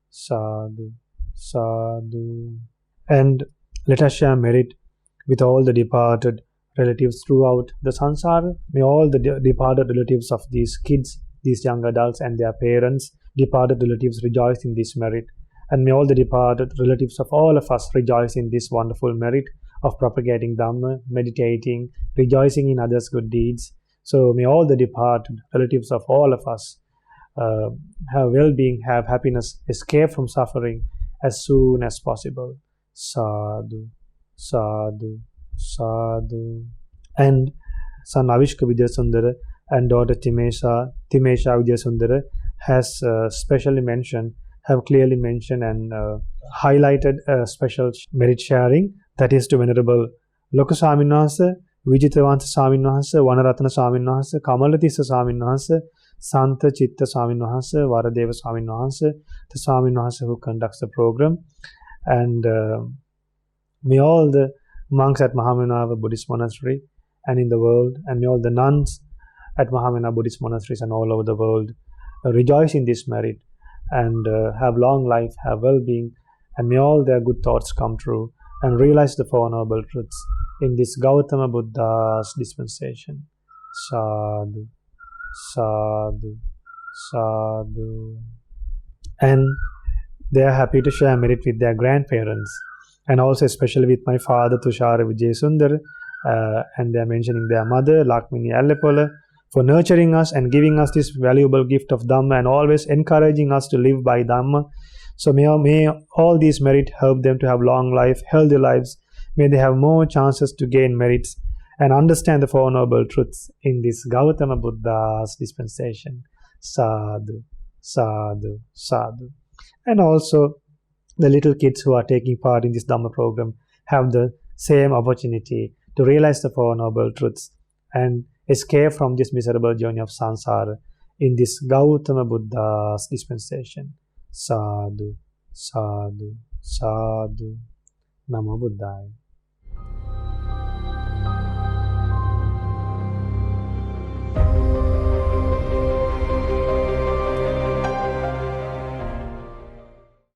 sadhu, sadhu. And let us share merit with all the departed relatives throughout the sansara. May all the departed relatives of these kids, these young adults, and their parents, departed relatives, rejoice in this merit. And may all the departed relatives of all of us rejoice in this wonderful merit of propagating Dhamma, meditating, rejoicing in others' good deeds. So may all the departed relatives of all of us have well-being, have happiness, escape from suffering as soon as possible. Sadhu, sadhu, sadhu. And son Avishka Vijayasundara and daughter Timesha Vijayasundara has specially mentioned, have clearly mentioned and highlighted a special merit sharing, that is to Venerable Lokasaminasa, විජිතවන්ත ස්වාමීන් වහන්සේ, වනරත්න ස්වාමීන් වහන්සේ, කමලතිස්ස ස්වාමීන් වහන්සේ, Sant Chitta ස්වාමීන් වහන්සේ, වරදේව ස්වාමීන් වහන්සේ, the ස්වාමීන් වහන්සේ who conducts the program, and may all the monks at Mahamanava Buddhist Monastery and in the world, and may all the nuns at Mahamanava Buddhist monasteries and all over the world rejoice in this merit and have long life, have well-being, and may all their good thoughts come true and realize the Four Noble Truths in this Gautama Buddha's dispensation. Sadhu, sadhu, sadhu. And they are happy to share merit with their grandparents, and also especially with my father Tushara Vijayasundar, and they are mentioning their mother Lakmini Allepola for nurturing us and giving us this valuable gift of Dhamma and always encouraging us to live by Dhamma. So may all these merit help them to have long life, healthy lives. May they have more chances to gain merits and understand the Four Noble Truths in this Gautama Buddha's dispensation. Sadhu, sadhu, sadhu. And also the little kids who are taking part in this Dhamma program have the same opportunity to realize the Four Noble Truths and escape from this miserable journey of samsara in this Gautama Buddha's dispensation. Sadhu, sadhu, sadhu. Namo Buddhaya.